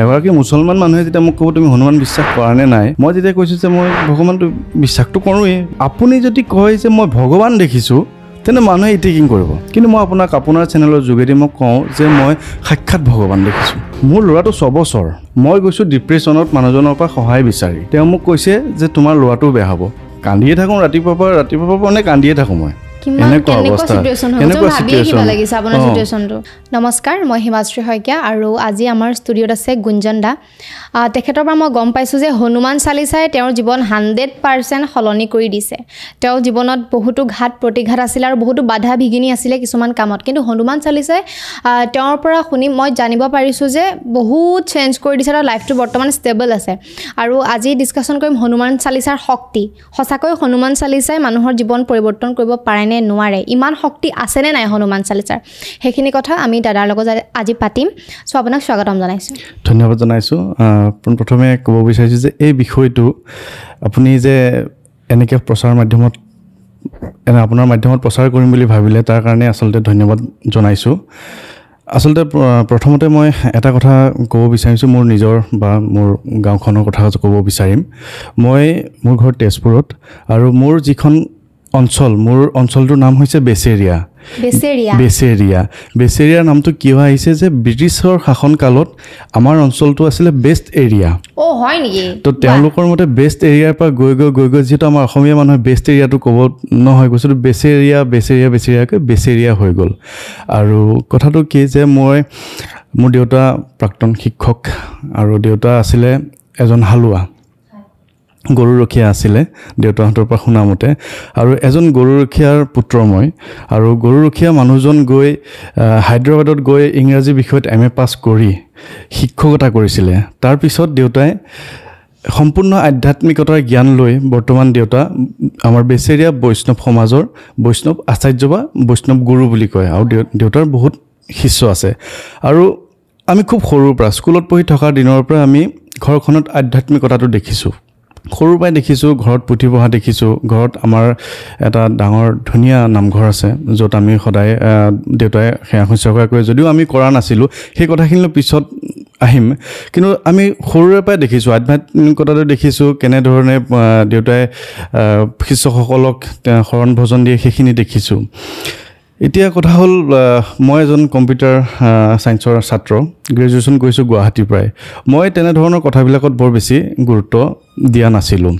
এগৰাকী মুছলমান মানুহে যেতিয়া মোক ক'ব তুমি হনুমান বিশ্বাস কৰা নে নাই, মই যেতিয়া কৈছোঁ যে মই ভগৱানটো বিশ্বাসটো কৰোঁৱেই, আপুনি যদি কয় যে মই ভগৱান দেখিছোঁ তেনে মানুহে ইটিকিং কৰিব। কিন্তু মই আপোনাৰ চেনেলৰ যোগেদি মই কওঁ যে মই সাক্ষাৎ ভগৱান দেখিছোঁ। মোৰ ল'ৰাটো 6 বছৰ, মই গৈছোঁ ডিপ্ৰেশ্যনত মানুহজনৰ পৰা সহায় বিচাৰি। তেওঁ মোক কৈছে যে তোমাৰ ল'ৰাটো বেয়া হ'ব। কান্দিয়ে থাকোঁ ৰাতিপুৱাৰ পৰা মানে কান্দিয়ে থাকোঁ মই। নমস্কাৰ, মই হিমাশ্ৰী শইকীয়া আৰু আজি আমাৰ ষ্টুডিঅ'ত আছে গুঞ্জন দা। তেখেতৰ পৰা মই গম পাইছোঁ যে হনুমান চালিচাই তেওঁৰ জীৱন 100% সলনি কৰি দিছে। তেওঁৰ জীৱনত বহুতো ঘাত প্ৰতিঘাত আছিল আৰু বহুতো বাধা বিঘিনি আছিলে কিছুমান কামত, কিন্তু হনুমান চালিচাই তেওঁৰ পৰা শুনি মই জানিব পাৰিছোঁ যে বহুত চেঞ্জ কৰি দিছে আৰু লাইফটো বৰ্তমান ষ্টেবল আছে। আৰু আজি ডিছকাশ্যন কৰিম হনুমান চালিচাৰ শক্তি। সঁচাকৈ হনুমান চালিচাই মানুহৰ জীৱন পৰিৱৰ্তন কৰিব পাৰে নে নোৱাৰে, ইমান শক্তি আছেনে নাই হনুমান চালিচাৰ, সেইখিনি কথা আমি দাদাৰ লগত আজি পাতিম। চ' আপোনাক স্বাগতম জনাইছোঁ। ধন্যবাদ জনাইছোঁ। প্ৰথমে ক'ব বিচাৰিছোঁ যে এই বিষয়টো আপুনি যে এনেকৈ আপোনাৰ মাধ্যমত প্ৰচাৰ কৰিম বুলি ভাবিলে তাৰ কাৰণে আচলতে ধন্যবাদ জনাইছোঁ। আচলতে প্ৰথমতে মই এটা কথা ক'ব বিচাৰিছোঁ, মোৰ নিজৰ বা মোৰ গাঁওখনৰ কথা ক'ব বিচাৰিম। মোৰ ঘৰ তেজপুৰত আৰু মোৰ যিখন মোৰ অঞ্চলটোৰ নাম হৈছে বেচেৰিয়া। বেচেৰিয়াৰ নামটো কিয় আহিছে যে ব্ৰিটিছৰ শাসনকালত আমাৰ অঞ্চলটো আছিলে বেষ্ট এৰিয়া। হয় নেকি? তো তেওঁলোকৰ মতে বেষ্ট এৰিয়াৰ পৰা গৈ যিহেতু আমাৰ অসমীয়া মানুহে বেষ্ট এৰিয়াটো ক'ব নহয়, কৈছিলোঁ বেচেৰিয়া হৈ গ'ল। আৰু কথাটো কি যে মোৰ দেউতা প্ৰাক্তন শিক্ষক আৰু দেউতা আছিলে এজন হালোৱা, গৰুৰখীয়া আছিলে দেউতাহঁতৰ পৰা শুনামতে। আৰু এজন গৰুৰখীয়াৰ পুত্ৰ মই, আৰু গৰুৰখীয়া মানুহজন গৈ হায়দৰাবাদত গৈ ইংৰাজী বিষয়ত MA পাছ কৰি শিক্ষকতা কৰিছিলে। তাৰপিছত দেউতাই সম্পূৰ্ণ আধ্যাত্মিকতাৰ জ্ঞান লৈ বৰ্তমান দেউতা আমাৰ বেচেৰিয়া বৈষ্ণৱ সমাজৰ বৈষ্ণৱ আচাৰ্য বা বৈষ্ণৱ গুৰু বুলি কয়। আৰু দেউতাৰ বহুত শিষ্য আছে। আৰু আমি খুব সৰুৰ পৰা স্কুলত পঢ়ি থকাৰ দিনৰ পৰা আমি ঘৰখনত আধ্যাত্মিকতাটো দেখিছোঁ। সৰুৰ পৰাই দেখিছোঁ, ঘৰত পুথি পঢ়া দেখিছোঁ। ঘৰত আমাৰ এটা ডাঙৰ ধুনীয়া নামঘৰ আছে য'ত আমি সদায় দেউতাই সেৱা শুশ্ৰূষা কৰে, যদিও আমি কৰা নাছিলোঁ। সেই কথাখিনিলৈ পিছত আহিম। কিন্তু আমি সৰুৰে পৰাই দেখিছোঁ আধ্যাত্মিকতাটো দেখিছোঁ, কেনেধৰণে দেউতাই শিষ্যসকলক শৰণ ভজন দিয়ে সেইখিনি দেখিছোঁ। এতিয়া কথা হ'ল মই এজন কম্পিউটাৰ ছায়েন্সৰ ছাত্ৰ, গ্ৰেজুৱেশ্যন কৰিছোঁ গুৱাহাটীৰ পৰাই। মই তেনেধৰণৰ কথাবিলাকত বৰ বেছি গুৰুত্ব দিয়া নাছিলোঁ,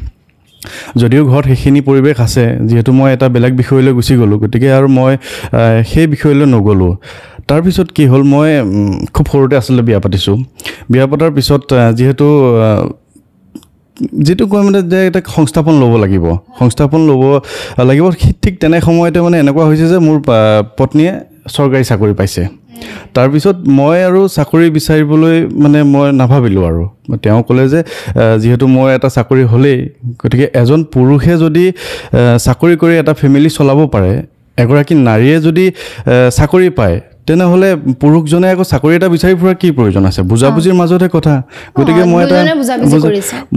যদিও ঘৰত সেইখিনি পৰিৱেশ আছে। যিহেতু মই এটা বেলেগ বিষয়লৈ গুচি গ'লোঁ, গতিকে আৰু মই সেই বিষয়লৈ নগ'লোঁ। তাৰপিছত কি হ'ল, মই খুব সৰুতে আচলতে বিয়া পাতিছোঁ। বিয়া পতাৰ পিছত যিটো কয় মানে যে এটা সংস্থাপন ল'ব লাগিব ঠিক তেনে সময়তে মানে এনেকুৱা হৈছে যে মোৰ পত্নীয়ে চৰকাৰী চাকৰি পাইছে। তাৰপিছত মই আৰু চাকৰি বিচাৰিবলৈ মানে মই নাভাবিলোঁ। আৰু তেওঁ ক'লে যে যিহেতু মই এটা চাকৰি হ'লেই, গতিকে এজন পুৰুষে যদি চাকৰি কৰি এটা ফেমিলি চলাব পাৰে, এগৰাকী নাৰীয়ে যদি চাকৰি পায়, তেনেহ'লে পুৰুষজনে আকৌ চাকৰি এটা বিচাৰি ফুৰাৰ কি প্ৰয়োজন আছে? বুজাবুজিৰ মাজতহে কথা। গতিকে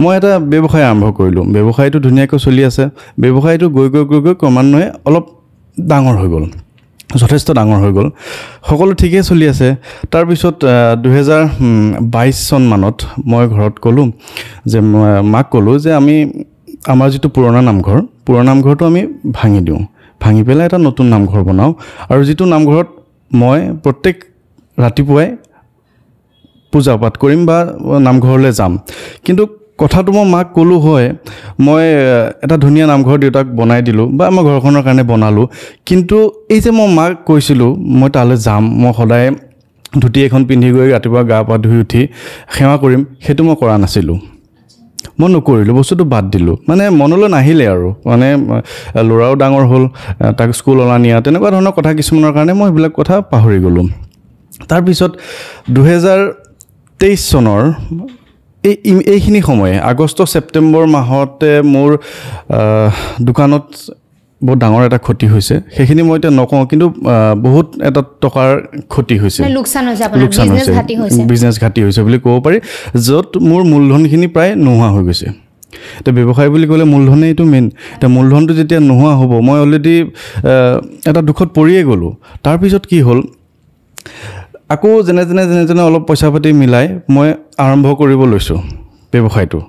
মই এটা ব্যৱসায় আৰম্ভ কৰিলোঁ। ব্যৱসায়টো ধুনীয়াকৈ চলি আছে। ব্যৱসায়টো গৈ ক্ৰমান্বয়ে অলপ ডাঙৰ হৈ গ'ল, যথেষ্ট ডাঙৰ হৈ গ'ল। সকলো ঠিকেই চলি আছে। তাৰপিছত 2022 চনমানত মই ঘৰত ক'লোঁ যে মাক ক'লোঁ যে আমাৰ যিটো পুৰণা নামঘৰটো আমি ভাঙি দিওঁ, ভাঙি পেলাই এটা নতুন নামঘৰ বনাওঁ। আৰু যিটো নামঘৰত মই প্ৰত্যেক ৰাতিপুৱাই পূজা পাঠ কৰিম বা নামঘৰলৈ যাম। কিন্তু কথাটো মই মাক ক'লোঁ হয়, মই এটা ধুনীয়া নামঘৰ দেউতাক বনাই দিলোঁ বা আমাৰ ঘৰখনৰ কাৰণে বনালোঁ। কিন্তু এই যে মই মাক কৈছিলোঁ মই তালৈ যাম, মই সদায় ধুতি এখন পিন্ধি গৈ ৰাতিপুৱা গা পা ধুই উঠি সেৱা কৰিম, সেইটো মই কৰা নাছিলোঁ। মই নকৰিলোঁ, বস্তুটো বাদ দিলোঁ। মানে মনলৈ নাহিলে আৰু মানে ল'ৰাও ডাঙৰ হ'ল, তাক স্কুল অনা নিয়া তেনেকুৱা ধৰণৰ কথা কিছুমানৰ কাৰণে মই সেইবিলাক কথা পাহৰি গ'লোঁ। তাৰপিছত 2023 চনৰ এইখিনি সময়ে আগষ্ট ছেপ্টেম্বৰ মাহতে মোৰ দোকানত বহুত ডাঙৰ এটা ক্ষতি হৈছে। সেইখিনি মই এতিয়া নকওঁ, কিন্তু বহুত এটা টকাৰ ক্ষতি হৈছে, লোকচান হৈছে, বিজনেছ ঘাটি হৈছে বুলি ক'ব পাৰি, য'ত মোৰ মূলধনখিনি প্ৰায় নোহোৱা হৈ গৈছে। এতিয়া ব্যৱসায় বুলি ক'লে মূলধনেই এইটো মেইন। এতিয়া মূলধনটো যেতিয়া নোহোৱা হ'ব, মই অলৰেডি এটা দুখত পৰিয়ে গ'লোঁ। তাৰপিছত কি হ'ল, আকৌ যেনে যেনে অলপ পইচা পাতি মিলাই মই আৰম্ভ কৰিব লৈছোঁ ব্যৱসায়টো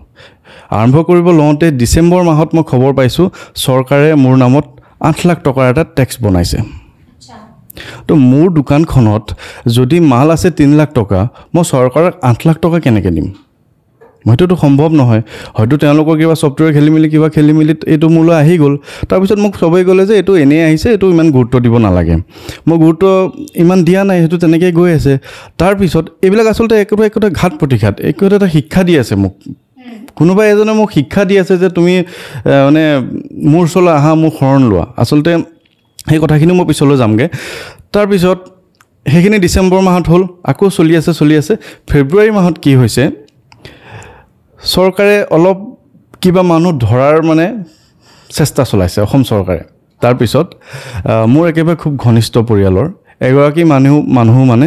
আৰম্ভ কৰিব লওঁতে ডিচেম্বৰ মাহত মই খবৰ পাইছোঁ চৰকাৰে মোৰ নামত 8 লাখ টকাৰ এটা টেক্স বনাইছে তো মোৰ দোকানখনত যদি মাল আছে 3 লাখ টকা মই চৰকাৰক 8 লাখ টকা কেনেকৈ দিম মইতো সম্ভৱ নহয় হয়তো তেওঁলোকৰ কিবা সফটৱেৰ খেলি মেলি এইটো মোলৈ আহি গ'ল তাৰপিছত মোক সবেই ক'লে যে এইটো এনেই আহিছে এইটো ইমান গুৰুত্ব দিব নালাগে মই গুৰুত্ব ইমান দিয়া নাই সেইটো তেনেকৈ গৈ আছে তাৰপিছত এইবিলাক আচলতে একোটা ঘাত প্ৰতিঘাত এটা শিক্ষা দি আছে মোক কোনোবা এজনে মোক শিক্ষা দি আছে যে তুমি মানে মোৰ ওচৰলৈ আহা মোৰ শৰণ লোৱা আচলতে সেই কথাখিনি মই পিছলৈ যামগৈ তাৰপিছত সেইখিনি ডিচেম্বৰ মাহত হ'ল আকৌ চলি আছে ফেব্ৰুৱাৰী মাহত কি হৈছে চৰকাৰে অলপ কিবা মানুহ ধৰাৰ মানে চেষ্টা চলাইছে অসম চৰকাৰে তাৰপিছত মোৰ একেবাৰে খুব ঘনিষ্ঠ পৰিয়ালৰ এগৰাকী মানুহ মানে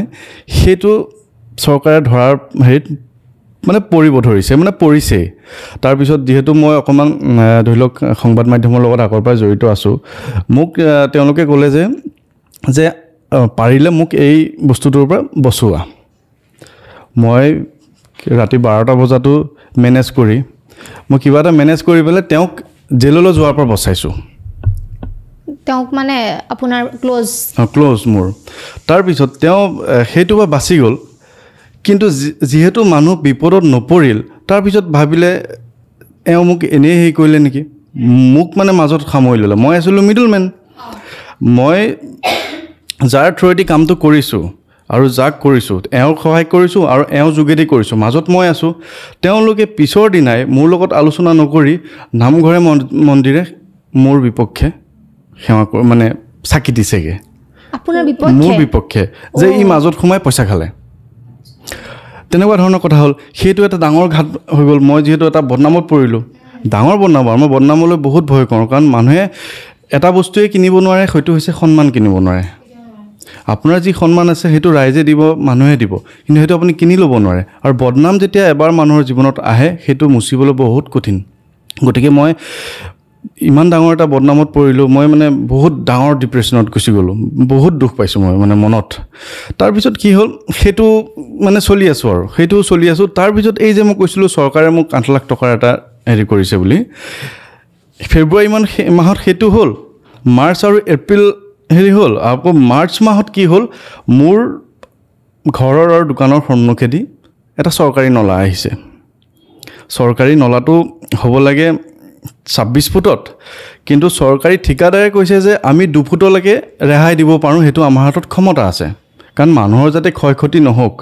সেইটো চৰকাৰে ধৰাৰ হেৰিত মানে পৰিব ধৰিছে মানে পৰিছেই তাৰপিছত যিহেতু মই অকণমান ধৰি লওক সংবাদ মাধ্যমৰ লগত আগৰ পৰা জড়িত আছোঁ মোক তেওঁলোকে ক'লে যে পাৰিলে মোক এই বস্তুটোৰ পৰা বচোৱা মই ৰাতি 12টা বজাতো মেনেজ কৰি মই কিবা এটা মেনেজ কৰি পেলাই তেওঁক জেললৈ যোৱাৰ পৰা বচাইছোঁ তেওঁক মানে আপোনাৰ ক্লোজ মোৰ তাৰপিছত তেওঁ সেইটো বা বাচি গ'ল কিন্তু যিহেতু মানুহ বিপদত নপৰিল তাৰপিছত ভাবিলে এওঁ মোক এনেই হেৰি কৰিলে নেকি মোক মানে মাজত সামৰি ল'লে মই আছিলোঁ মিডলমেন মই যাৰ থ্ৰুৱেদি কামটো কৰিছোঁ আৰু যাক কৰিছোঁ এওঁক সহায় কৰিছোঁ আৰু এওঁ যোগেদি কৰিছোঁ মাজত মই আছোঁ তেওঁলোকে পিছৰ দিনাই মোৰ লগত আলোচনা নকৰি নামঘৰে মন্দিৰে মোৰ বিপক্ষে সেৱা মানে চাকি দিছেগৈ মোৰ বিপক্ষে যে ই মাজত সোমাই পইচা খালে তেনেকুৱা ধৰণৰ কথা হ'ল সেইটো এটা ডাঙৰ ঘাট হৈ গ'ল মই যিহেতু এটা বদনামত পৰিলোঁ ডাঙৰ বদনাম আৰু মই বদনামলৈ বহুত ভয় কৰোঁ কাৰণ মানুহে এটা বস্তুৱে কিনিব নোৱাৰে সেইটো হৈছে সন্মান কিনিব নোৱাৰে আপোনাৰ যি সন্মান আছে সেইটো ৰাইজে দিব মানুহে দিব কিন্তু সেইটো আপুনি কিনি ল'ব নোৱাৰে আৰু বদনাম যেতিয়া এবাৰ মানুহৰ জীৱনত আহে সেইটো মুচিবলৈ বহুত কঠিন গতিকে মই ইমান ডাঙৰ এটা বদনামত পৰিলোঁ মই মানে বহুত ডাঙৰ ডিপ্ৰেশ্যনত গুচি গ'লোঁ বহুত দুখ পাইছোঁ মই মানে মনত তাৰপিছত কি হ'ল সেইটো মানে চলি আছোঁ তাৰপিছত এই যে মই কৈছিলোঁ চৰকাৰে মোক 8 লাখ টকাৰ এটা হেৰি কৰিছে বুলি ফেব্ৰুৱাৰী মাহত সেইটো হ'ল মাৰ্চ আৰু এপ্ৰিল হেৰি হ'ল আকৌ মাৰ্চ মাহত কি হ'ল মোৰ ঘৰৰ আৰু দোকানৰ সন্মুখেদি এটা চৰকাৰী নলা আহিছে চৰকাৰী নলাটো হ'ব লাগে 26 ফুটত কিন্তু চৰকাৰী ঠিকাদাৰে কৈছে যে আমি 2 ফুটলৈকে ৰেহাই দিব পাৰোঁ সেইটো আমাৰ হাতত ক্ষমতা আছে কাৰণ মানুহৰ যাতে ক্ষয়ক্ষতি নহওক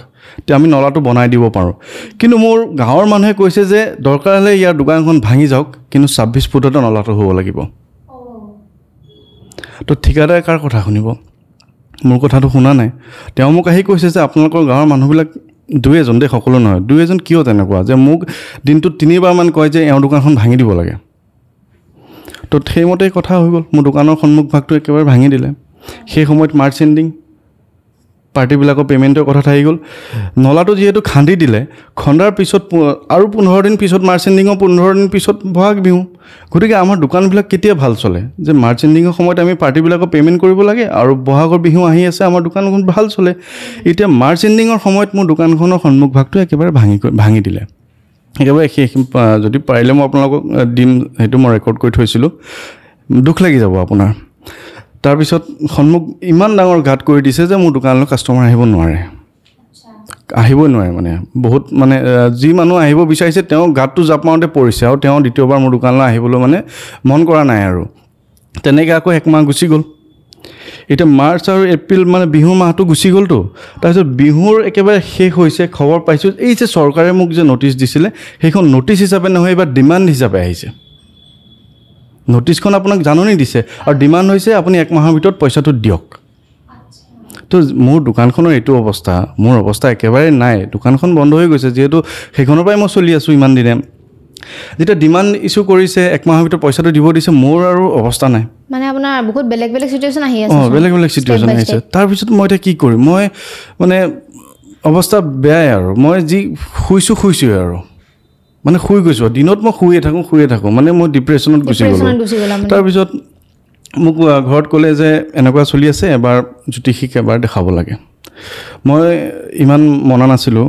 তে আমি নলাটো বনাই দিব পাৰোঁ কিন্তু মোৰ গাঁৱৰ মানুহে কৈছে যে দৰকাৰ হ'লে ইয়াৰ দোকানখন ভাঙি যাওক কিন্তু 26 ফুটতে নলাটো হ'ব লাগিব তো ঠিকাদাৰে কাৰ কথা শুনিব মোৰ কথাটো শুনা নাই তেওঁ মোক আহি কৈছে যে আপোনালোকৰ গাঁৱৰ মানুহবিলাক 2-এজন দেই সকলো নহয় 2-এজন কিয় তেনেকুৱা যে মোক দিনটোত 3বাৰমান কয় যে এওঁ দোকানখন ভাঙি দিব লাগে তো সেইমতেই কথা হৈ গ'ল মোৰ দোকানৰ সন্মুখ ভাগটো একেবাৰে ভাঙি দিলে সেই সময়ত মাৰ্চ এণ্ডিং পাৰ্টিবিলাকৰ পে'মেণ্টৰ কথা থাকি গ'ল নলাটো যিহেতু খান্দি দিলে খন্দাৰ পিছত আৰু 15 দিন পিছত মাৰ্চ এণ্ডিঙৰ 15 দিন পিছত বহাগ বিহু গতিকে আমাৰ দোকানবিলাক কেতিয়া ভাল চলে যে মাৰ্চ এণ্ডিঙৰ সময়ত আমি পাৰ্টিবিলাকৰ পে'মেণ্ট কৰিব লাগে আৰু বহাগৰ বিহু আহি আছে আমাৰ দোকানখন ভাল চলে এতিয়া মাৰ্চ এণ্ডিঙৰ সময়ত মোৰ দোকানখনৰ সন্মুখ ভাগটো একেবাৰে ভাঙি দিলে একেবাৰে শেষ যদি পাৰিলে মই আপোনালোকক দিম সেইটো মই ৰেকৰ্ড কৰি থৈছিলোঁ দুখ লাগি যাব আপোনাৰ তাৰপিছত সন্মুখ ইমান ডাঙৰ ঘাট কৰি দিছে যে মোৰ দোকানলৈ কাষ্টমাৰ আহিবই নোৱাৰে মানে বহুত মানে যি মানুহ আহিব বিচাৰিছে তেওঁ ঘাটটো জাপ মাৰোঁতে পৰিছে আৰু তেওঁ দ্বিতীয়বাৰ মোৰ দোকানলৈ আহিবলৈ মানে মন কৰা নাই আৰু তেনেকৈ আকৌ 1 মাহ গুচি গ'ল এতিয়া মাৰ্চ আৰু এপ্ৰিল মানে বিহুৰ মাহটো গুচি গ'লতো তাৰপিছত বিহুৰ একেবাৰে শেষ হৈছে খবৰ পাইছোঁ এই যে চৰকাৰে মোক যে নটিচ দিছিলে সেইখন নটিচ হিচাপে নহয় এইবাৰ ডিমাণ্ড হিচাপে আহিছে নটিচখন আপোনাক জাননী দিছে আৰু ডিমাণ্ড হৈছে আপুনি 1 মাহৰ ভিতৰত পইচাটো দিয়ক তো মোৰ দোকানখনৰ এইটো অৱস্থা মোৰ অৱস্থা একেবাৰে নাই দোকানখন বন্ধ হৈ গৈছে যিহেতু সেইখনৰ পৰাই মই চলি আছোঁ ইমান দিনে যেতিয়া ডিমাণ্ড ইছ্যু কৰিছে 1 মাহৰ ভিতৰত পইচাটো দিব দিছে মোৰ আৰু অৱস্থা নাই মানে আপোনাৰ বহুত বেলেগ চিটুৱেশ্যন আহি আছে বেলেগ চিটুৱেশ্যন আহিছে তাৰপিছত মই এতিয়া কি কৰিম মই মানে অৱস্থা বেয়াই আৰু মই যি শুইছোঁৱে আৰু মানে শুই গৈছোঁ দিনত মই শুয়ে থাকোঁ মানে মই ডিপ্ৰেশ্যনত গুচি গ'লোঁ তাৰপিছত মোক ঘৰত ক'লে যে এনেকুৱা চলি আছে এবাৰ জ্যোতিষীক এবাৰ দেখাব লাগে মই ইমান মনা নাছিলোঁ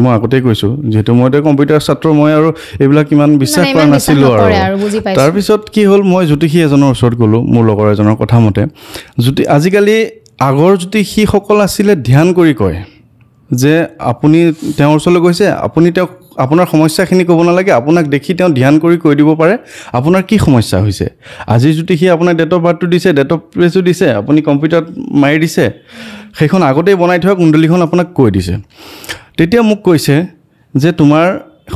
মই আগতেই কৈছোঁ যিহেতু মই এতিয়া কম্পিউটাৰ ছাত্ৰ মই আৰু এইবিলাক ইমান বিশ্বাস কৰা নাছিলোঁ আৰু তাৰপিছত কি হ'ল মই জ্যোতিষী এজনৰ ওচৰত গ'লোঁ মোৰ লগৰ এজনৰ কথা মতে আজিকালি আগৰ জ্যোতিষীসকল আছিলে ধ্যান কৰি কয় যে আপুনি তেওঁৰ ওচৰলৈ গৈছে আপুনি তেওঁক আপোনাৰ সমস্যাখিনি ক'ব নালাগে আপোনাক দেখি তেওঁ ধ্যান কৰি কৈ দিব পাৰে আপোনাৰ কি সমস্যা হৈছে আজি জ্যোতিষী আপোনাক ডেট অফ বাৰ্থটো দিছে ডেট অফ প্লেচো দিছে আপুনি কম্পিউটাৰত মাৰি দিছে সেইখন আগতেই বনাই থোৱা কুণ্ডলীখন আপোনাক কৈ দিছে তেতিয়া মোক কৈছে যে তোমাৰ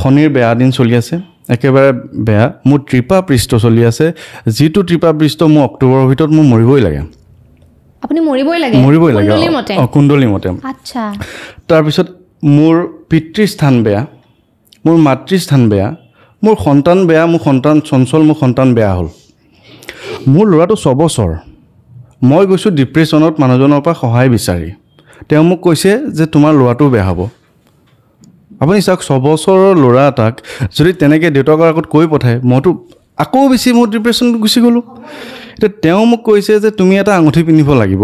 শনিৰ বেয়া দিন চলি আছে একেবাৰে বেয়া মোৰ ত্ৰিপা পৃষ্ঠ চলি আছে যিটো ত্ৰিপা পৃষ্ঠ মোৰ অক্টোবৰৰ ভিতৰত মোৰ মৰিবই লাগে আপুনি মৰিবই লাগে কুণ্ডলী মতে আচ্ছা তাৰপিছত মোৰ পিতৃস্থান বেয়া মোৰ মাতৃস্থান বেয়া মোৰ সন্তান বেয়া মোৰ সন্তান চঞ্চল মোৰ সন্তান বেয়া হ'ল মোৰ ল'ৰাটো 6 বছৰ মই গৈছোঁ ডিপ্ৰেশ্যনত মানুহজনৰ পৰা সহায় বিচাৰি তেওঁ মোক কৈছে যে তোমাৰ ল'ৰাটো বেয়া হ'ব আপুনি চাওক 6 বছৰৰ ল'ৰা এটাক যদি তেনেকৈ দেউতাকৰ আগত কৈ পঠায় মইতো আকৌ বেছি মোৰ ডিপ্ৰেশ্যন গুচি গ'লোঁ এতিয়া তেওঁ মোক কৈছে যে তুমি এটা আঙুঠি পিন্ধিব লাগিব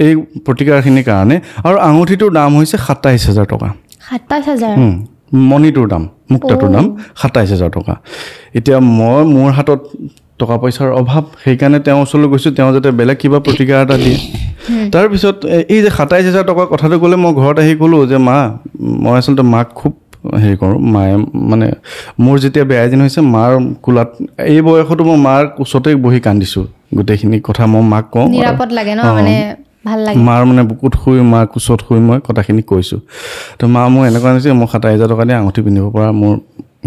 এই প্ৰতিকাৰখিনিৰ কাৰণে আৰু আঙুঠিটোৰ দাম হৈছে 27,000 টকা 27,000 মণিটোৰ দাম মুক্তাটোৰ দাম 27,000 টকা এতিয়া মই মোৰ হাতত টকা পইচাৰ অভাৱ সেইকাৰণে তেওঁৰ ওচৰলৈ গৈছোঁ তেওঁ যাতে বেলেগ কিবা প্ৰতিকাৰ এটা দিয়ে তাৰপিছত এই যে 27,000 টকাৰ কথাটো ক'লে মই ঘৰত আহি ক'লোঁ যে মা মই আচলতে মাক খুব হেৰি কৰোঁ মায়ে মানে মোৰ যেতিয়া বেয়া দিন হৈছে মাৰ কোলাত এই বয়সতো মই মাৰ ওচৰতে বহি কান্দিছোঁ গোটেইখিনি কথা মই মাক কওঁ নিৰাপদ লাগে ন মানে ভাল লাগে মাৰ মানে বুকুত শুই মাৰ কোচত শুই মই কথাখিনি কৈছোঁ তো মা মোৰ এনেকুৱা হৈছে মই 27,000 টকা দি আঙুঠি পিন্ধিব পৰা মোৰ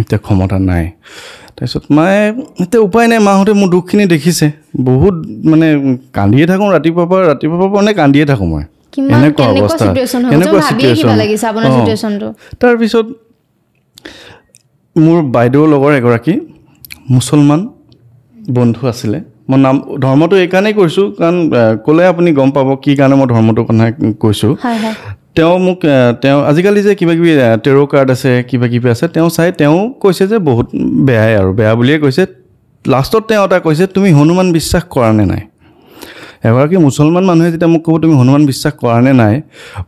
এতিয়া ক্ষমতা নাই তাৰপিছত মায়ে এতিয়া উপায় নাই মাহঁতে মোৰ দুখখিনি দেখিছে বহুত মানে কান্দিয়ে থাকোঁ ৰাতিপুৱাৰ পৰা মানে কান্দিয়ে থাকোঁ মই এনেকুৱা অৱস্থা এনেকুৱা চিটুৱেশ্যন তাৰপিছত মোৰ বাইদেউৰ লগৰ এগৰাকী মুছলমান বন্ধু আছিলে মই নাম ধৰ্মটো এইকাৰণেই কৈছোঁ কাৰণ ক'লে আপুনি গম পাব কি কাৰণে মই ধৰ্মটোৰ কথা কৈছোঁ তেওঁ মোক তেওঁ আজিকালি যে কিবা কিবি টেৰ' কাৰ্ড আছে কিবা কিবি আছে তেওঁ চাই তেওঁ কৈছে যে বহুত বেয়াই আৰু বেয়া বুলিয়ে কৈছে লাষ্টত তেওঁ এটা কৈছে তুমি হনুমান বিশ্বাস কৰা নে নাই এগৰাকী মুছলমান মানুহে যেতিয়া মোক ক'ব তুমি হনুমান বিশ্বাস কৰা নে নাই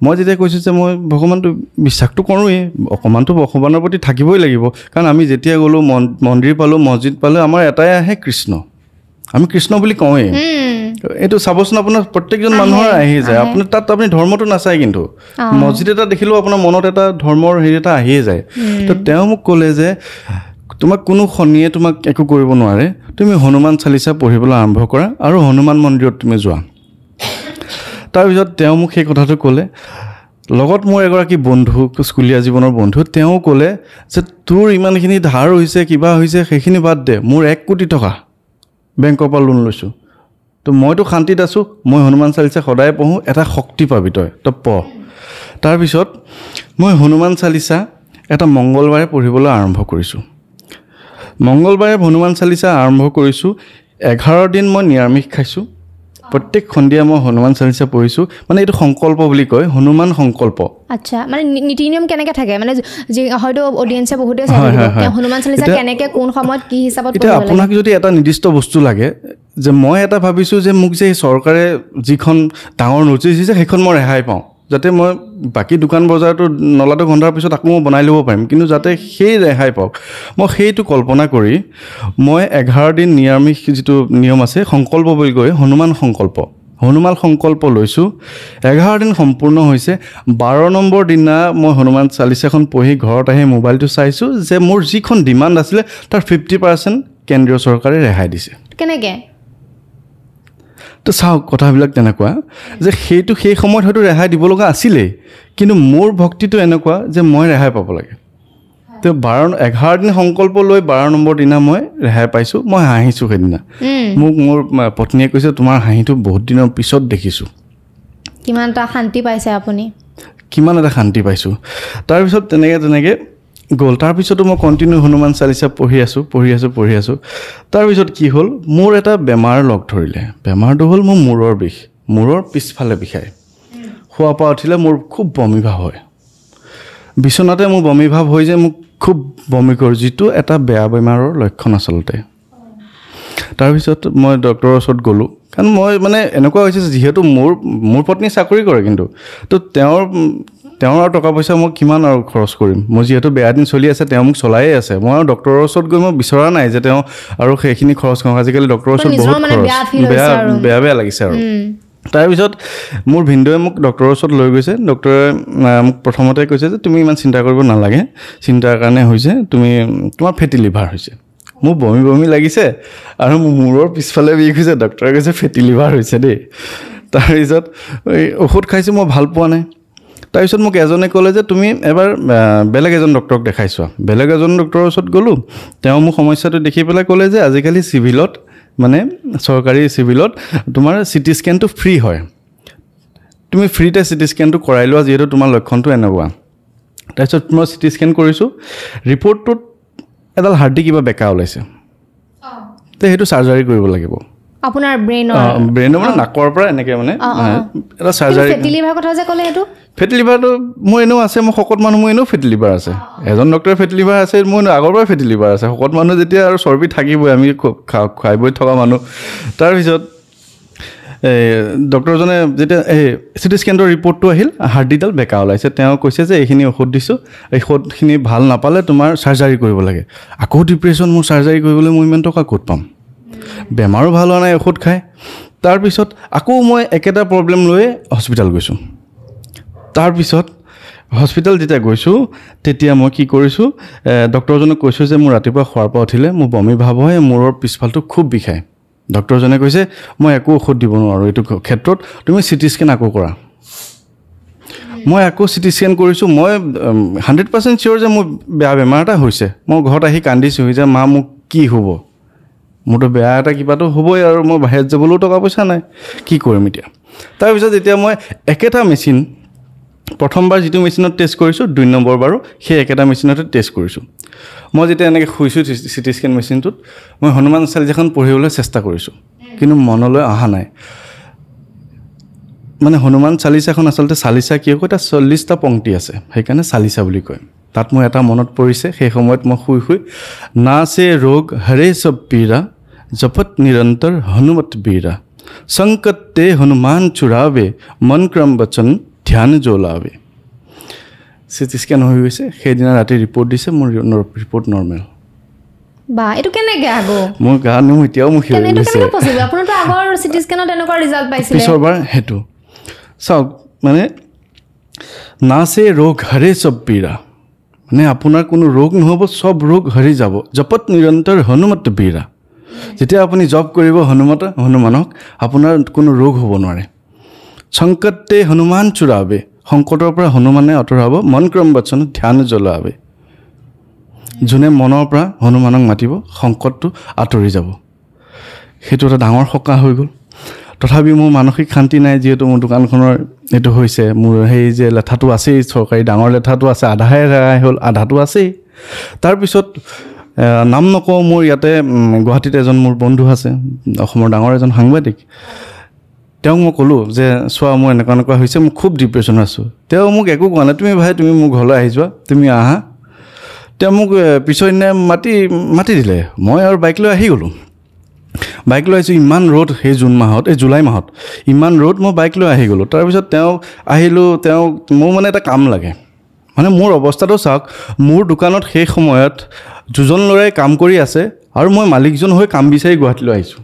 মই যেতিয়া কৈছোঁ যে মই ভগৱানটো বিশ্বাসটো কৰোঁৱেই অকণমানটো ভগৱানৰ প্ৰতি থাকিবই লাগিব কাৰণ আমি যেতিয়া গ'লোঁ মন্দিৰ পালোঁ মছজিদ পালোঁ আমাৰ এটাই আহে কৃষ্ণ আমি কৃষ্ণ বুলি কওঁৱেই এইটো চাবচোন আপোনাৰ প্ৰত্যেকজন মানুহৰ আহি যায় আপোনাৰ তাত আপুনি ধৰ্মটো নাচায় কিন্তু মছজিদ এটা দেখিলেও আপোনাৰ মনত এটা ধৰ্মৰ হেৰি এটা আহিয়ে যায় তো তেওঁ মোক ক'লে যে তোমাক কোনো শনিয়ে তোমাক একো কৰিব নোৱাৰে তুমি হনুমান চালিচা পঢ়িবলৈ আৰম্ভ কৰা আৰু হনুমান মন্দিৰত তুমি যোৱা তাৰপিছত তেওঁ মোক সেই কথাটো ক'লে লগত মোৰ এগৰাকী বন্ধু স্কুলীয়া জীৱনৰ বন্ধু তেওঁ ক'লে যে তোৰ ইমানখিনি ধাৰ হৈছে কিবা হৈছে সেইখিনি বাদ দে মোৰ 1 কোটি টকা বেংকৰ পৰা লোন লৈছোঁ তো মইতো শান্তিত আছোঁ মই হনুমান চালিচা সদায় পঢ়োঁ এটা শক্তি পাবি তই পঢ় তাৰপিছত মই হনুমান চালিচা এটা মংগলবাৰে পঢ়িবলৈ আৰম্ভ কৰিছোঁ মংগলবাৰে হনুমান চালিচা আৰম্ভ কৰিছোঁ 11 দিন মই নিৰামিষ খাইছোঁ প্ৰত্যেক সন্ধিয়া মই হনুমান চালিচা পঢ়িছোঁ মানে এইটো সংকল্প বুলি কয় হনুমান সংকল্প আচ্ছা মানে নীতি নিয়ম কেনেকৈ থাকে মানে যি হয়তো অডিয়েঞ্চে বহুতে চাই হনুমান চালিচা কেনেকৈ কোন সময়ত কি হিচাপত এতিয়া আপোনাক যদি এটা নিৰ্দিষ্ট বস্তু লাগে যে মই এটা ভাবিছোঁ যে মোক যে চৰকাৰে যিখন ডাঙৰ নটিচ দিছে সেইখন মই ৰেহাই পাওঁ যাতে মই বাকী দোকান বজাৰটো নলাটো ঘণ্টাৰ পিছত আকৌ মই বনাই ল'ব পাৰিম কিন্তু যাতে সেই ৰেহাই পাওক মই সেইটো কল্পনা কৰি মই 11 দিন নিৰামিষ যিটো নিয়ম আছে সংকল্প বুলি কয় হনুমান সংকল্প লৈছোঁ 11 দিন সম্পূৰ্ণ হৈছে 12 নম্বৰ দিনা মই হনুমান চালিচাখন পঢ়ি ঘৰত আহি মোবাইলটো চাইছোঁ যে মোৰ যিখন ডিমাণ্ড আছিলে তাৰ 50% কেন্দ্ৰীয় চৰকাৰে ৰেহাই দিছে কেনেকৈ তো চাওক কথাবিলাক তেনেকুৱা যে সেইটো সেই সময়ত হয়তো ৰেহাই দিব লগা আছিলেই কিন্তু মোৰ ভক্তিটো এনেকুৱা যে মই ৰেহাই পাব লাগে তো 11 দিন সংকল্প লৈ 12 নম্বৰ দিনা মই ৰেহাই পাইছোঁ মই হাঁহিছোঁ সেইদিনা মোক মোৰ পত্নীয়ে কৈছে তোমাৰ হাঁহিটো বহুত দিনৰ পিছত দেখিছোঁ কিমান এটা শান্তি পাইছে আপুনি কিমান এটা শান্তি পাইছোঁ তাৰপিছত তেনেকৈ গ'ল তাৰপিছতো মই কণ্টিনিউ হনুমান চালিচা পঢ়ি আছোঁ তাৰপিছত কি হ'ল মোৰ এটা বেমাৰ লগ ধৰিলে বেমাৰটো হ'ল মোৰ মূৰৰ পিছফালে বিষায় শোৱাৰ পৰা উঠিলে মোৰ খুব বমি ভাৱ হয় বিচনাতে মোৰ বমি ভাৱ হৈ যায় মোক খুব বমি কৰোঁ যিটো এটা বেয়া বেমাৰৰ লক্ষণ আচলতে তাৰপিছত মই ডক্টৰৰ ওচৰত গ'লোঁ কাৰণ মই মানে এনেকুৱা হৈছে যিহেতু মোৰ পত্নী চাকৰি কৰে কিন্তু তো তেওঁৰ আৰু টকা পইচা মই কিমান আৰু খৰচ কৰিম মই যিহেতু বেয়া দিন চলি আছে তেওঁ মোক চলায়ে আছে মই আৰু ডক্টৰৰ ওচৰত গৈ মই বিচৰা নাই যে তেওঁ আৰু সেইখিনি খৰচ কৰোঁ আজিকালি ডক্টৰৰ ওচৰত বহুত খৰচ বেয়া লাগিছে আৰু তাৰপিছত মোৰ ভিনদেউৱে মোক ডক্টৰৰ ওচৰত লৈ গৈছে ডক্টৰে মোক প্ৰথমতে কৈছে যে তুমি ইমান চিন্তা কৰিব নালাগে চিন্তাৰ কাৰণে হৈছে তোমাৰ ফেটি লিভাৰ হৈছে মোৰ বমি লাগিছে আৰু মোৰ মূৰৰ পিছফালে বিষ হৈছে ডক্টৰে কৈছে ফেটি লিভাৰ হৈছে দেই তাৰপিছত এই ঔষধ খাইছোঁ মই ভাল পোৱা নাই তাৰপিছত মোক এজনে ক'লে যে তুমি এবাৰ বেলেগ এজন ডক্টৰক দেখাই চোৱা বেলেগ এজন ডক্টৰৰ ওচৰত গ'লোঁ তেওঁ মোক সমস্যাটো দেখি পেলাই ক'লে যে আজিকালি চিভিলত মানে চৰকাৰী চিভিলত তোমাৰ চিটি স্কেনটো ফ্ৰী হয় তুমি ফ্ৰীতে চিটি স্কেনটো কৰাই লোৱা যিহেতু তোমাৰ লক্ষণটো এনেকুৱা তাৰপিছত মই চিটি স্কেন কৰিছোঁ ৰিপৰ্টটোত এডাল হাৰ্ডি কিবা বেকা ওলাইছে তো সেইটো চাৰ্জাৰী কৰিব লাগিব আপোনাৰ ব্ৰেইনৰ মানে নাকৰ পৰা এনেকৈ মানে এটা চাৰ্জাৰী ফেটি লিভাৰ কথা যে ক'লে সেইটো ফেটি লিভাৰটো মোৰ এনেও আছে মই শকত মানুহ মোৰ এনেও ফেটি লিভাৰ আছে এজন ডক্টৰে ফেটি লিভাৰ আছে মোৰ আগৰ পৰাই ফেটি লিভাৰ আছে শকত মানুহ যেতিয়া আৰু চৰ্বি থাকিবই আমি খাই বৈ থকা মানুহ তাৰপিছত ডক্টৰজনে যেতিয়া এই চিটি স্কেনৰ ৰিপৰ্টটো আহিল হাৰ্ডিডাল বেকা ওলাইছে তেওঁ কৈছে যে এইখিনি ঔষধ দিছোঁ এই ঔষধখিনি ভাল নাপালে তোমাৰ চাৰ্জাৰী কৰিব লাগে আকৌ ডিপ্ৰেশ্যন মোৰ চাৰ্জাৰী কৰিবলৈ মই ইমান টকা ক'ত পাম বেমাৰো ভাল হোৱা নাই ঔষধ খাই তাৰপিছত আকৌ মই একেটা প্ৰব্লেম লৈ হস্পিটেল গৈছোঁ তাৰপিছত হস্পিটেল যেতিয়া গৈছোঁ তেতিয়া মই কি কৰিছোঁ ডক্টৰজনক কৈছোঁ যে মোৰ ৰাতিপুৱা খোৱাৰ পৰা উঠিলে মোৰ বমি ভাৱ হয় মূৰৰ পিছফালটো খুব বিষায় ডক্টৰজনে কৈছে মই একো ঔষধ দিব নোৱাৰোঁ এইটো ক্ষেত্ৰত তুমি চিটি স্কেন আকৌ কৰা মই আকৌ চিটি স্কেন কৰিছোঁ মই 100% চিয়'ৰ যে মোৰ বেয়া বেমাৰ এটা হৈছে মই ঘৰত আহি কান্দিছোঁ যে মা মোক কি হ'ব মোৰতো বেয়া এটা কিবাটো হ'বই আৰু মই বাহিৰত যাবলৈও টকা পইচা নাই কি কৰিম এতিয়া তাৰপিছত যেতিয়া মই একেটা মেচিন প্ৰথমবাৰ যিটো মেচিনত টেষ্ট কৰিছোঁ 2 নম্বৰ বাৰো সেই একেটা মেচিনতে টেষ্ট কৰিছোঁ মই যেতিয়া এনেকৈ শুইছোঁ চিটি স্কেন মেচিনটোত মই হনুমান চালিচাখন পঢ়িবলৈ চেষ্টা কৰিছোঁ কিন্তু মনলৈ অহা নাই মানে হনুমান চালিচাখন আচলতে চালিচা কি কয় এটা 40টা পংক্তি আছে সেইকাৰণে চালিচা বুলি কয় তাত মোৰ এটা মনত পৰিছে সেই সময়ত মই শুই না সে ৰোগ হৰে সব পীৰা জপত নিৰন্তৰ হনুমত বীৰা সংকট তে হনুমান চুৰাবে মন ক্ৰম বচন ধ্যান জ্বলাবে চিটি স্কেন হৈ গৈছে সেইদিনা ৰাতি ৰিপৰ্ট দিছে মোৰ ৰিপৰ্ট নৰ্মেল বা এইটো কেনেকৈ আগো মোৰ গা নো এতিয়াও মোক হেৰি গৈছে আপোনাৰতো আগৰ চিটি স্কেনত এনেকুৱা ৰিজাল্ট পাইছিলে পিছৰবাৰ সেইটো চাওক মানে না সে ৰোগ হৰে সব পীৰা মানে আপোনাৰ কোনো ৰোগ নহ'ব চব ৰোগ হৰি যাব জপত নিৰন্তৰ হনুমত বীৰা যেতিয়া আপুনি জপ কৰিব হনুমানক আপোনাৰ কোনো ৰোগ হ'ব নোৱাৰে সংকটে হনুমান চুৰাবে সংকটৰ পৰা হনুমানে আঁতৰাব মন ক্ৰম বচন ধ্যান জ্বলাবে যোনে মনৰ পৰা হনুমানক মাতিব সংকটটো আঁতৰি যাব সেইটো এটা ডাঙৰ সকাহ হৈ গ'ল তথাপি মোৰ মানসিক শান্তি নাই যিহেতু মোৰ দোকানখনৰ এইটো হৈছে মোৰ সেই যে লেঠাটো আছেই চৰকাৰী ডাঙৰ লেঠাটো আছে আধাহে ৰেহাই হ'ল আধাটো আছেই তাৰপিছত নাম নকওঁ মোৰ ইয়াতে গুৱাহাটীত এজন মোৰ বন্ধু আছে অসমৰ ডাঙৰ এজন সাংবাদিক তেওঁক মই ক'লোঁ যে চোৱা মোৰ এনেকুৱা হৈছে মই খুব ডিপ্ৰেশ্যন আছোঁ তেওঁ মোক একো কোৱা নাই তুমি মোৰ ঘৰলৈ আহি যোৱা তুমি আহা তেওঁ মোক পিছৰ দিনাই মাতি দিলে মই আৰু বাইক লৈ আহি গ'লোঁ বাইক লৈ আহিছোঁ ইমান ৰ'দ সেই জুলাই মাহত ইমান ৰ'দ মই বাইক লৈ আহি গ'লোঁ তাৰপিছত তেওঁ মোৰ মানে এটা কাম লাগে মানে মোৰ অৱস্থাটো চাওক মোৰ দোকানত সেই সময়ত দুজন ল'ৰাই কাম কৰি আছে আৰু মই মালিকজন হৈ কাম বিচাৰি গুৱাহাটীলৈ আহিছোঁ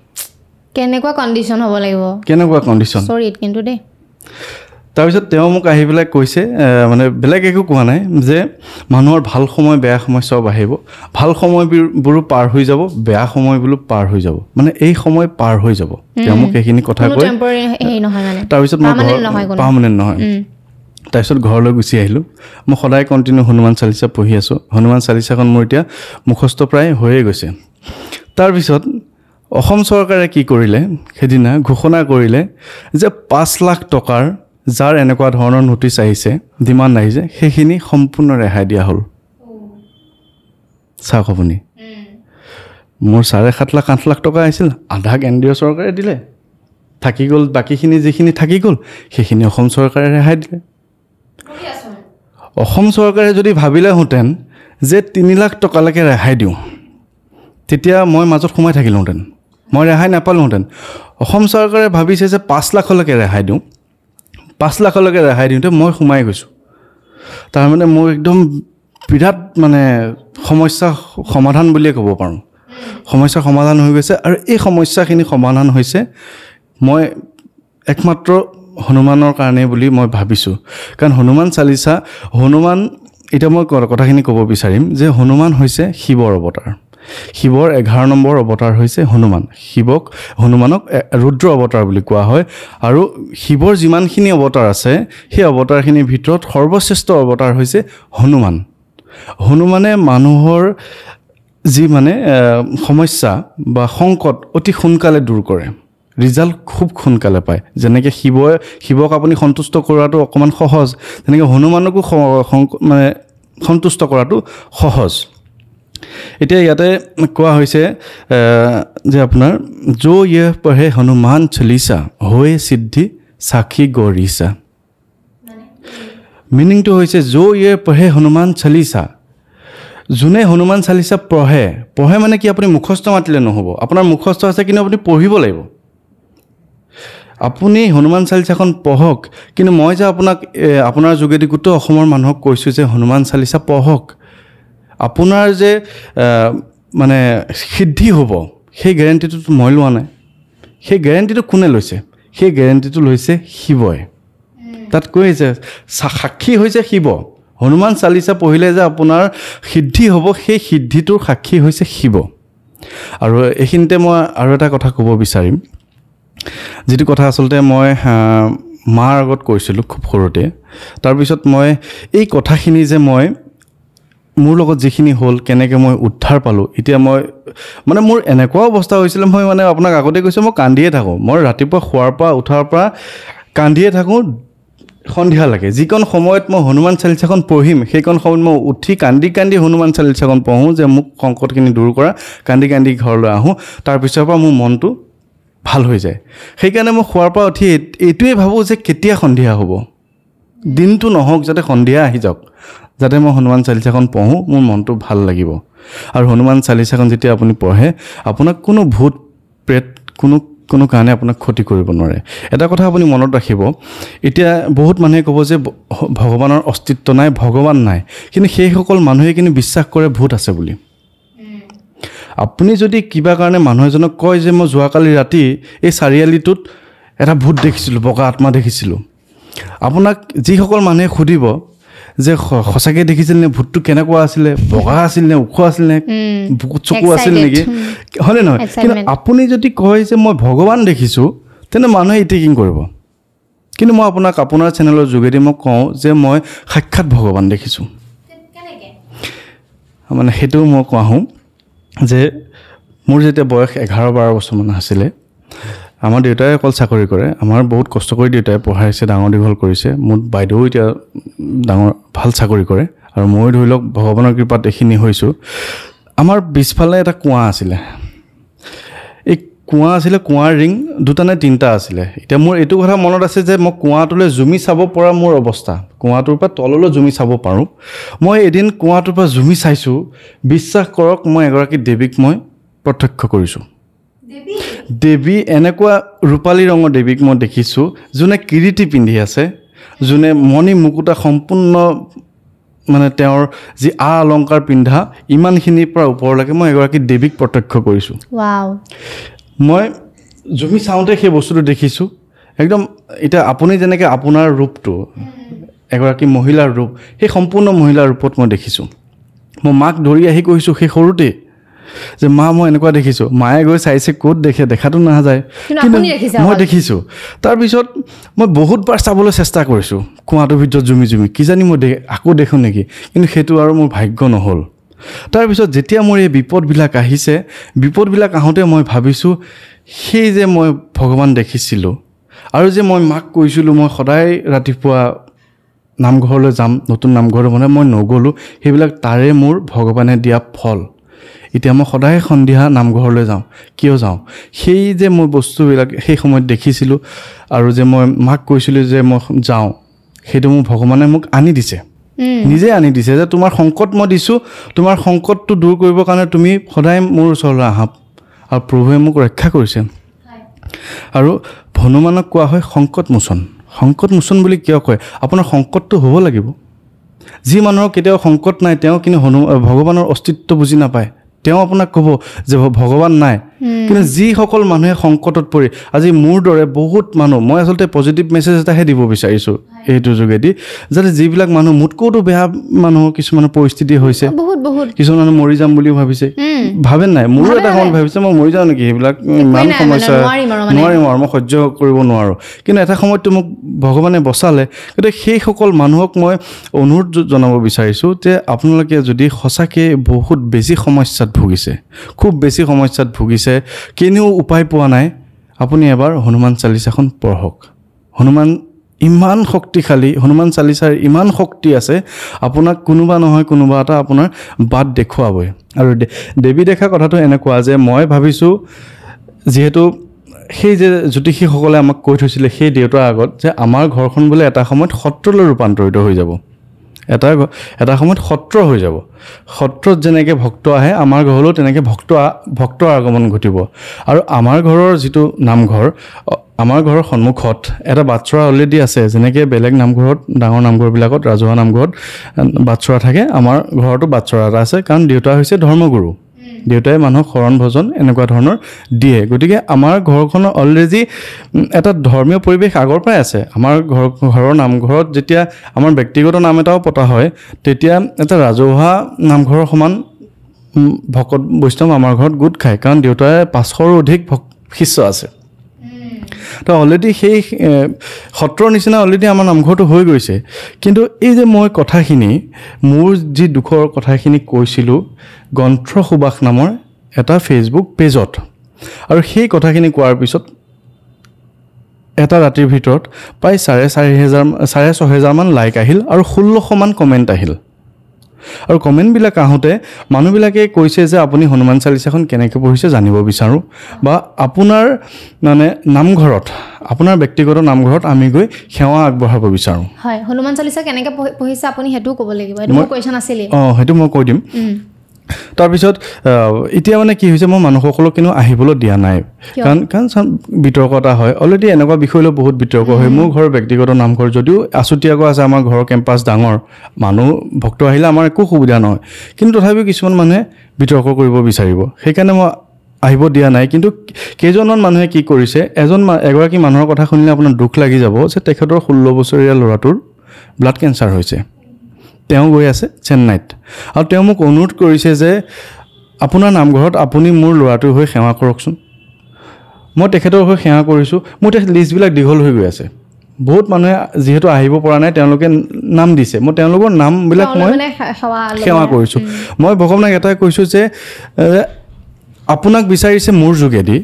কেনেকুৱা কণ্ডিশ্যন হ'ব লাগিব কেনেকুৱা কণ্ডিশ্যন চৰি কিন্তু দেই তাৰপিছত তেওঁ মোক আহি পেলাই কৈছে মানে বেলেগ একো কোৱা নাই যে মানুহৰ ভাল সময় বেয়া সময় চব আহিব ভাল সময়বোৰো পাৰ হৈ যাব বেয়া সময়বোৰো পাৰ হৈ যাব মানে এই সময় পাৰ হৈ যাব তেওঁ মোক এইখিনি কথা কৈ তাৰপিছত মই পাৰ্মানেণ্ট নহয় তাৰপিছত ঘৰলৈ গুচি আহিলোঁ মই সদায় কণ্টিনিউ হনুমান চালিচা পঢ়ি আছোঁ হনুমান চালিচাখন মোৰ এতিয়া মুখস্থ প্ৰায় হৈয়ে গৈছে তাৰপিছত অসম চৰকাৰে কি কৰিলে সেইদিনা ঘোষণা কৰিলে যে 5 লাখ টকাৰ যাৰ এনেকুৱা ধৰণৰ নটিচ আহিছে ডিমাণ্ড আহিছে সেইখিনি সম্পূৰ্ণ ৰেহাই দিয়া হ'ল চাওক আপুনি মোৰ 7.5 লাখ 8 লাখ টকা আহিছিল আধা কেন্দ্ৰীয় চৰকাৰে দিলে থাকি গ'ল বাকীখিনি যিখিনি থাকি গ'ল সেইখিনি অসম চৰকাৰে ৰেহাই দিলে অসম চৰকাৰে যদি ভাবিলেহেঁতেন যে 3 লাখ টকালৈকে ৰেহাই দিওঁ তেতিয়া মই মাজত সোমাই থাকিলোহেঁতেন মই ৰেহাই নাপালোহেঁতেন অসম চৰকাৰে ভাবিছে যে 5 লাখলৈকে ৰেহাই দিওঁ 5 লাখলৈকে ৰেহাই দিওঁতে মই সোমাই গৈছোঁ তাৰমানে মোৰ একদম বিৰাট মানে সমস্যা সমাধান বুলিয়ে ক'ব পাৰোঁ সমস্যা সমাধান হৈ গৈছে আৰু এই সমস্যাখিনি সমাধান হৈছে মই একমাত্ৰ হনুমানৰ কাৰণে বুলি মই ভাবিছোঁ কাৰণ হনুমান চালিচা হনুমান এতিয়া মই কথাখিনি ক'ব বিচাৰিম যে হনুমান হৈছে শিৱৰ অৱতাৰ শিৱৰ 11 নম্বৰ অৱতাৰ হৈছে হনুমান হনুমানক ৰুদ্ৰ অৱতাৰ বুলি কোৱা হয় আৰু শিৱৰ যিমানখিনি অৱতাৰ আছে সেই অৱতাৰখিনিৰ ভিতৰত সৰ্বশ্ৰেষ্ঠ অৱতাৰ হৈছে হনুমানে মানুহৰ যি মানে সমস্যা বা সংকট অতি সোনকালে দূৰ কৰে ৰিজাল্ট খুব সোনকালে পায় যেনেকৈ শিৱক আপুনি সন্তুষ্ট কৰাটো অকণমান সহজ তেনেকৈ হনুমানকো মানে সন্তুষ্ট কৰাটো সহজ এতিয়া ইয়াতে কোৱা হৈছে যে আপোনাৰ जो ये पढ़े हनुमान चालीसा होए सिद्धि साखी गौरीसा মিনিংটো হৈছে जो ये पढ़े हनुमान चालीसा যোনে হনুমান চালিচা পঢ়ে মানে কি আপুনি মুখস্থ মাতিলে নহ'ব আপোনাৰ মুখস্থ আছে কিন্তু আপুনি পঢ়িব লাগিব আপুনি হনুমান চালিচাখন পঢ়ক কিন্তু মই যে আপোনাৰ যোগেদি গোটেই অসমৰ মানুহক কৈছোঁ যে হনুমান চালিচা পঢ়ক আপোনাৰ যে মানে সিদ্ধি হ'ব সেই গেৰেণ্টিটো মই লোৱা নাই সেই গেৰেণ্টিটো কোনে লৈছে সেই গেৰেণ্টিটো লৈছে শিৱই তাত কৈছে সাক্ষী হৈছে শিৱ হনুমান চালিচা পঢ়িলে যে আপোনাৰ সিদ্ধি হ'ব সেই সিদ্ধিটোৰ সাক্ষী হৈছে শিৱ আৰু এইখিনিতে মই আৰু এটা কথা ক'ব বিচাৰিম যিটো কথা আচলতে মই মাৰ আগত কৈছিলোঁ খুব সৰুতে তাৰপিছত মই এই কথাখিনি যে মই মোৰ লগত যিখিনি হ'ল কেনেকৈ মই উদ্ধাৰ পালোঁ এতিয়া মই মানে মোৰ এনেকুৱা অৱস্থা হৈছিলে মই মানে আপোনাক আগতে কৈছোঁ মই কান্দিয়ে থাকোঁ মই ৰাতিপুৱা শোৱাৰ পৰা উঠাৰ পৰা কান্দিয়ে থাকোঁ সন্ধিয়ালৈকে যিকণ সময়ত মই হনুমান চালিচাখন পঢ়িম সেইকণ সময়ত মই উঠি কান্দি হনুমান চালিচাখন পঢ়োঁ যে মোক সংকটখিনি দূৰ কৰা কান্দি ঘৰলৈ আহোঁ তাৰপিছৰ পৰা মোৰ মনটো ভাল হৈ যায় সেইকাৰণে মই শোৱাৰ পৰা উঠি এইটোৱে ভাবোঁ যে কেতিয়া সন্ধিয়া হ'ব দিনটো নহওক যাতে সন্ধিয়া আহি যাওক যাতে মই হনুমান চালিচাখন পঢ়োঁ মোৰ মনটো ভাল লাগিব আৰু হনুমান চালিচাখন যেতিয়া আপুনি পঢ়ে আপোনাক কোনো ভূত প্ৰেত কোনো কাৰণে আপোনাক ক্ষতি কৰিব নোৱাৰে এটা কথা আপুনি মনত ৰাখিব এতিয়া বহুত মানুহে ক'ব যে ভগৱানৰ অস্তিত্ব নাই ভগৱান নাই কিন্তু সেইসকল মানুহে কিন্তু বিশ্বাস কৰে ভূত আছে বুলি আপুনি যদি কিবা কাৰণে মানুহ এজনক কয় যে মই যোৱাকালি ৰাতি এই চাৰিআলিটোত এটা ভূত দেখিছিলোঁ বগা আত্মা দেখিছিলোঁ আপোনাক যিসকল মানুহে সুধিব যে সঁচাকৈ দেখিছিল নে ভূতটো কেনেকুৱা আছিলে বগা আছিল নে ওখ আছিল নে চকু আছিল নেকি হয়নে নহয় কিন্তু আপুনি যদি কয় যে মই ভগৱান দেখিছোঁ তেনে মানুহে ইটিকিং কৰিব কিন্তু মই আপোনাৰ চেনেলৰ যোগেদি মই কওঁ যে মই সাক্ষাৎ ভগৱান দেখিছোঁ মানে সেইটো মই কোৱাওঁ যে মোৰ যেতিয়া বয়স 11-12 বছৰমান আছিলে আমাৰ দেউতাই অকল চাকৰি কৰে আমাৰ বহুত কষ্ট কৰি দেউতাই পঢ়াইছে ডাঙৰ দীঘল কৰিছে মোৰ বাইদেউ এতিয়া ডাঙৰ ভাল চাকৰি কৰে আৰু মই ধৰি লওক ভগৱানৰ কৃপাত এইখিনি হৈছোঁ আমাৰ পিছফালে এটা কুঁৱা আছিলে এই কুঁৱা আছিলে কুঁৱাৰ ৰিং 2টা নে 3টা আছিলে এতিয়া মোৰ এইটো কথা মনত আছে যে মই কুঁৱাটোলৈ জুমি চাব পৰা মোৰ অৱস্থা কুঁৱাটোৰ পৰা তললৈ জুমি চাব পাৰোঁ মই এদিন কুঁৱাটোৰ পৰা জুমি চাইছোঁ বিশ্বাস কৰক মই এগৰাকী দেৱীক মই প্ৰত্যক্ষ কৰিছোঁ দেৱী এনেকুৱা ৰূপালী ৰঙৰ দেৱীক মই দেখিছোঁ যোনে কিৰীটি পিন্ধি আছে যোনে মণি মুকুতা সম্পূৰ্ণ মানে তেওঁৰ যি অলংকাৰ পিন্ধা ইমানখিনিৰ পৰা ওপৰলৈকে মই এগৰাকী দেৱীক প্ৰত্যক্ষ কৰিছোঁ মই জুমি চাওঁতে সেই বস্তুটো দেখিছোঁ একদম এতিয়া আপুনি যেনেকৈ আপোনাৰ ৰূপটো এগৰাকী মহিলাৰ ৰূপ সেই সম্পূৰ্ণ মহিলাৰ ৰূপত মই দেখিছোঁ মই মাক ধৰি আহি কৈছোঁ সেই সৰুতে যে মা মই এনেকুৱা দেখিছোঁ মায়ে গৈ চাইছে ক'ত দেখাটো নাযায় কিন্তু মই দেখিছোঁ তাৰপিছত মই বহুতবাৰ চাবলৈ চেষ্টা কৰিছোঁ কুঁৱাটোৰ ভিতৰত জুমি কিজানি মই আকৌ দেখোঁ নেকি কিন্তু সেইটো আৰু মোৰ ভাগ্য নহ'ল তাৰপিছত যেতিয়া মোৰ এই বিপদবিলাক আহিছে বিপদবিলাক আহোঁতে মই ভাবিছোঁ সেই যে মই ভগৱান দেখিছিলোঁ আৰু যে মই মাক কৈছিলোঁ মই সদায় ৰাতিপুৱা নামঘৰলৈ যাম নতুন নামঘৰলৈ মানে মই নগ'লোঁ সেইবিলাক তাৰে মোৰ ভগৱানে দিয়া ফল এতিয়া মই সদায় সন্ধিয়া নামঘৰলৈ যাওঁ কিয় যাওঁ সেই যে মই বস্তুবিলাক সেই সময়ত দেখিছিলোঁ আৰু যে মই মাক কৈছিলোঁ যে মই যাওঁ সেইটো মোৰ ভগৱানে মোক আনি দিছে নিজে আনি দিছে যে তোমাৰ সংকট মই দিছোঁ তোমাৰ সংকটটো দূৰ কৰিবৰ কাৰণে তুমি সদায় মোৰ ওচৰলৈ আহা আৰু প্ৰভুৱে মোক ৰক্ষা কৰিছে আৰু হনুমানক কোৱা হয় সংকট মোচন বুলি কিয় কয় আপোনাৰ সংকটটো হ'ব লাগিব যি মানুহৰ কেতিয়াও সংকট নাই তেওঁ কিন্তু ভগৱানৰ অস্তিত্ব বুজি নাপায় তেওঁ আপোনাক ক'ব যে ভগৱান নাই কিন্তু যিসকল মানুহে সংকটত পৰি আজি মোৰ দৰে বহুত মানুহ মই আচলতে পজিটিভ মেছেজ এটাহে দিব বিচাৰিছোঁ এইটো যোগেদি যাতে যিবিলাক মানুহ মোতকৈতো বেয়া মানুহ কিছুমানৰ পৰিস্থিতি হৈছে কিছুমান মানুহ মৰি যাম বুলিও ভাবিছে ভাবে নাই মোৰো এটা সময়ত ভাবিছে মই মৰি যাওঁ নেকি সেইবিলাক ইমান সমস্যা নোৱাৰিম আৰু মই সহ্য কৰিব নোৱাৰোঁ কিন্তু এটা সময়ততো মোক ভগৱানে বচালে গতিকে সেইসকল মানুহক মই অনুৰোধ জনাব বিচাৰিছোঁ যে আপোনালোকে যদি সঁচাকৈ বহুত বেছি সমস্যাত ভুগিছে খুব বেছি সমস্যাত ভুগিছে কেনেও উপায় পোৱা নাই আপুনি এবাৰ হনুমান চালিচাখন পঢ়ক হনুমান ইমান শক্তিশালী হনুমান চালিচাৰ ইমান শক্তি আছে আপোনাক কোনোবা নহয় কোনোবা এটা আপোনাৰ বাট দেখুৱাবই আৰু দেৱী দেখা কথাটো এনেকুৱা যে মই ভাবিছোঁ যিহেতু সেই যে জ্যোতিষীসকলে আমাক কৈ থৈছিলে সেই দেউতাৰ আগত যে আমাৰ ঘৰখন বোলে এটা সময়ত সত্ৰলৈ ৰূপান্তৰিত হৈ যাব এটা সময়ত সত্ৰ হৈ যাব সত্ৰত যেনেকৈ ভক্ত আহে আমাৰ ঘৰলৈও তেনেকৈ ভক্তৰ আগমন ঘটিব আৰু আমাৰ ঘৰৰ যিটো নামঘৰ আমাৰ ঘৰৰ সন্মুখত এটা বাটচৰা অলৰেডি আছে যেনেকৈ বেলেগ নামঘৰত ডাঙৰ নামঘৰবিলাকত ৰাজহুৱা নামঘৰত বাটচৰা থাকে আমাৰ ঘৰতো বাটচৰা এটা আছে কাৰণ দেউতা হৈছে ধৰ্মগুৰু দেউতাই মানুহক শৰণ ভজন এনেকুৱা ধৰণৰ দিয়ে গতিকে আমাৰ ঘৰখনৰ অলৰেডি এটা ধৰ্মীয় পৰিৱেশ আগৰ পৰাই আছে আমাৰ ঘৰৰ নামঘৰত যেতিয়া আমাৰ ব্যক্তিগত নাম এটাও পতা হয় তেতিয়া এটা ৰাজহুৱা নামঘৰৰ সমান ভকত বৈষ্ণৱ আমাৰ ঘৰত গোট খায় কাৰণ দেউতাই 500ৰো অধিক শিষ্য আছে তো অলৰেডি সেই সত্ৰৰ নিচিনা অলৰেডি আমাৰ নামঘৰটো হৈ গৈছে কিন্তু এই যে মই কথাখিনি মোৰ যি দুখৰ কথাখিনি কৈছিলোঁ গ্ৰন্থ সুবাস নামৰ এটা ফেচবুক পেজত আৰু সেই কথাখিনি কোৱাৰ পিছত এটা ৰাতিৰ ভিতৰত প্ৰায় 4,500 মান লাইক আহিল আৰু 1600 মান কমেণ্ট আহিল আৰু কমেণ্টবিলাক আহোঁতে মানুহবিলাকে কৈছে যে আপুনি হনুমান চালিচাখন কেনেকৈ পঢ়িছে জানিব বিচাৰোঁ বা আপোনাৰ মানে নামঘৰত আপোনাৰ ব্যক্তিগত নামঘৰত আমি গৈ সেৱা আগবঢ়াব বিচাৰোঁ হয় হনুমান চালিচা কেনেকৈ পঢ়িছে আপুনি সেইটোও ক'ব লাগিব এইটো মোৰ কুৱেশ্যন আছিলে সেইটো মই কৈ দিম তাৰপিছত এতিয়া মানে কি হৈছে মই মানুহসকলক কিন্তু আহিবলৈ দিয়া নাই কাৰণ বিতৰ্ক এটা হয় অলৰেডি এনেকুৱা বিষয় লৈ বহুত বিতৰ্ক হয় মোৰ ঘৰৰ ব্যক্তিগত নামঘৰ যদিও আছুতীয়াকৈ আছে আমাৰ ঘৰৰ কেম্পাছ ডাঙৰ মানুহ ভক্ত আহিলে আমাৰ একো সুবিধা নহয় কিন্তু তথাপিও কিছুমান মানুহে বিতৰ্ক কৰিব বিচাৰিব সেইকাৰণে মই আহিব দিয়া নাই কিন্তু কেইজনমান মানুহে কি কৰিছে এগৰাকী মানুহৰ কথা শুনিলে আপোনাৰ দুখ লাগি যাব যে তেখেতৰ 16 বছৰীয়া ল'ৰাটোৰ ব্লাড কেঞ্চাৰ হৈছে তেওঁ গৈ আছে চেন্নাইত আৰু তেওঁ মোক অনুৰোধ কৰিছে যে আপোনাৰ নামঘৰত আপুনি মোৰ ল'ৰাটোৰ হৈ সেৱা কৰকচোন মই তেখেতৰ হৈ সেৱা কৰিছোঁ মোৰ লিষ্টবিলাক দীঘল হৈ গৈ আছে বহুত মানুহে যিহেতু আহিব পৰা নাই তেওঁলোকে নাম দিছে মই তেওঁলোকৰ নামবিলাক মই সেৱা কৰিছোঁ মই ভগৱানক এটাই কৈছোঁ যে আপোনাক বিচাৰিছে মোৰ যোগেদি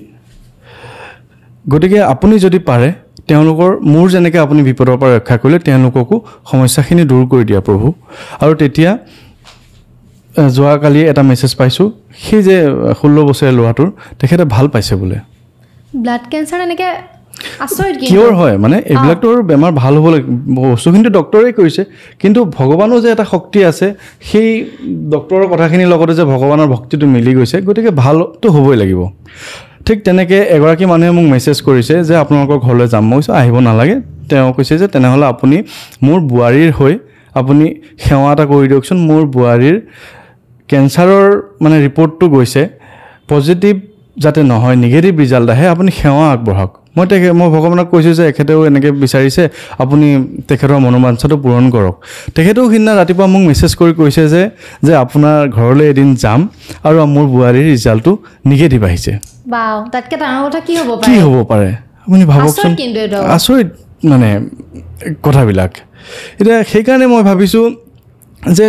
গতিকে আপুনি যদি পাৰে তেওঁলোকৰ মোৰ যেনেকৈ আপুনি বিপদৰ পৰা ৰক্ষা কৰিলে তেওঁলোককো সমস্যাখিনি দূৰ কৰি দিয়া প্ৰভু আৰু তেতিয়া যোৱাকালি এটা মেছেজ পাইছোঁ সেই যে 16 বছৰীয়া ল'ৰাটোৰ তেখেতে ভাল পাইছে বোলে ব্লাড কেঞ্চাৰ এনেকৈ আচৰিত কিয়ৰ হয় মানে এইবিলাকতো বেমাৰ ভাল হ'ব লাগে বস্তুখিনিতো ডক্টৰে কৰিছে কিন্তু ভগৱানৰ যে এটা শক্তি আছে সেই ডক্টৰৰ কথাখিনিৰ লগতে যে ভগৱানৰ ভক্তিটো মিলি গৈছে গতিকে ভালতো হ'বই লাগিব ঠিক তেনেকৈ এগৰাকী মানুহে মোক মেছেজ কৰিছে যে আপোনালোকৰ ঘৰলৈ যাম মই কৈছোঁ আহিব নালাগে তেওঁ কৈছে যে তেনেহ'লে আপুনি মোৰ বোৱাৰীৰ হৈ আপুনি সেৱা এটা কৰি দিয়কচোন মোৰ বোৱাৰীৰ কেঞ্চাৰৰ মানে ৰিপৰ্টটো গৈছে পজিটিভ যাতে নহয় নিগেটিভ ৰিজাল্ট আহে আপুনি সেৱা আগবঢ়াওক মই ভগৱানক কৈছোঁ যে এখেতেও এনেকৈ বিচাৰিছে আপুনি তেখেতৰ মনোবাঞ্ছাটো পূৰণ কৰক তেখেতেও সিদিনা ৰাতিপুৱা মোক মেছেজ কৰি কৈছে যে আপোনাৰ ঘৰলৈ এদিন যাম আৰু মোৰ বোৱাৰীৰ ৰিজাল্টটো নিগেটিভ আহিছে তাতকৈ ডাঙৰ কথা কি হ'ব পাৰে আপুনি ভাবকচোন আচৰিত মানে কথাবিলাক এতিয়া সেইকাৰণে মই ভাবিছোঁ যে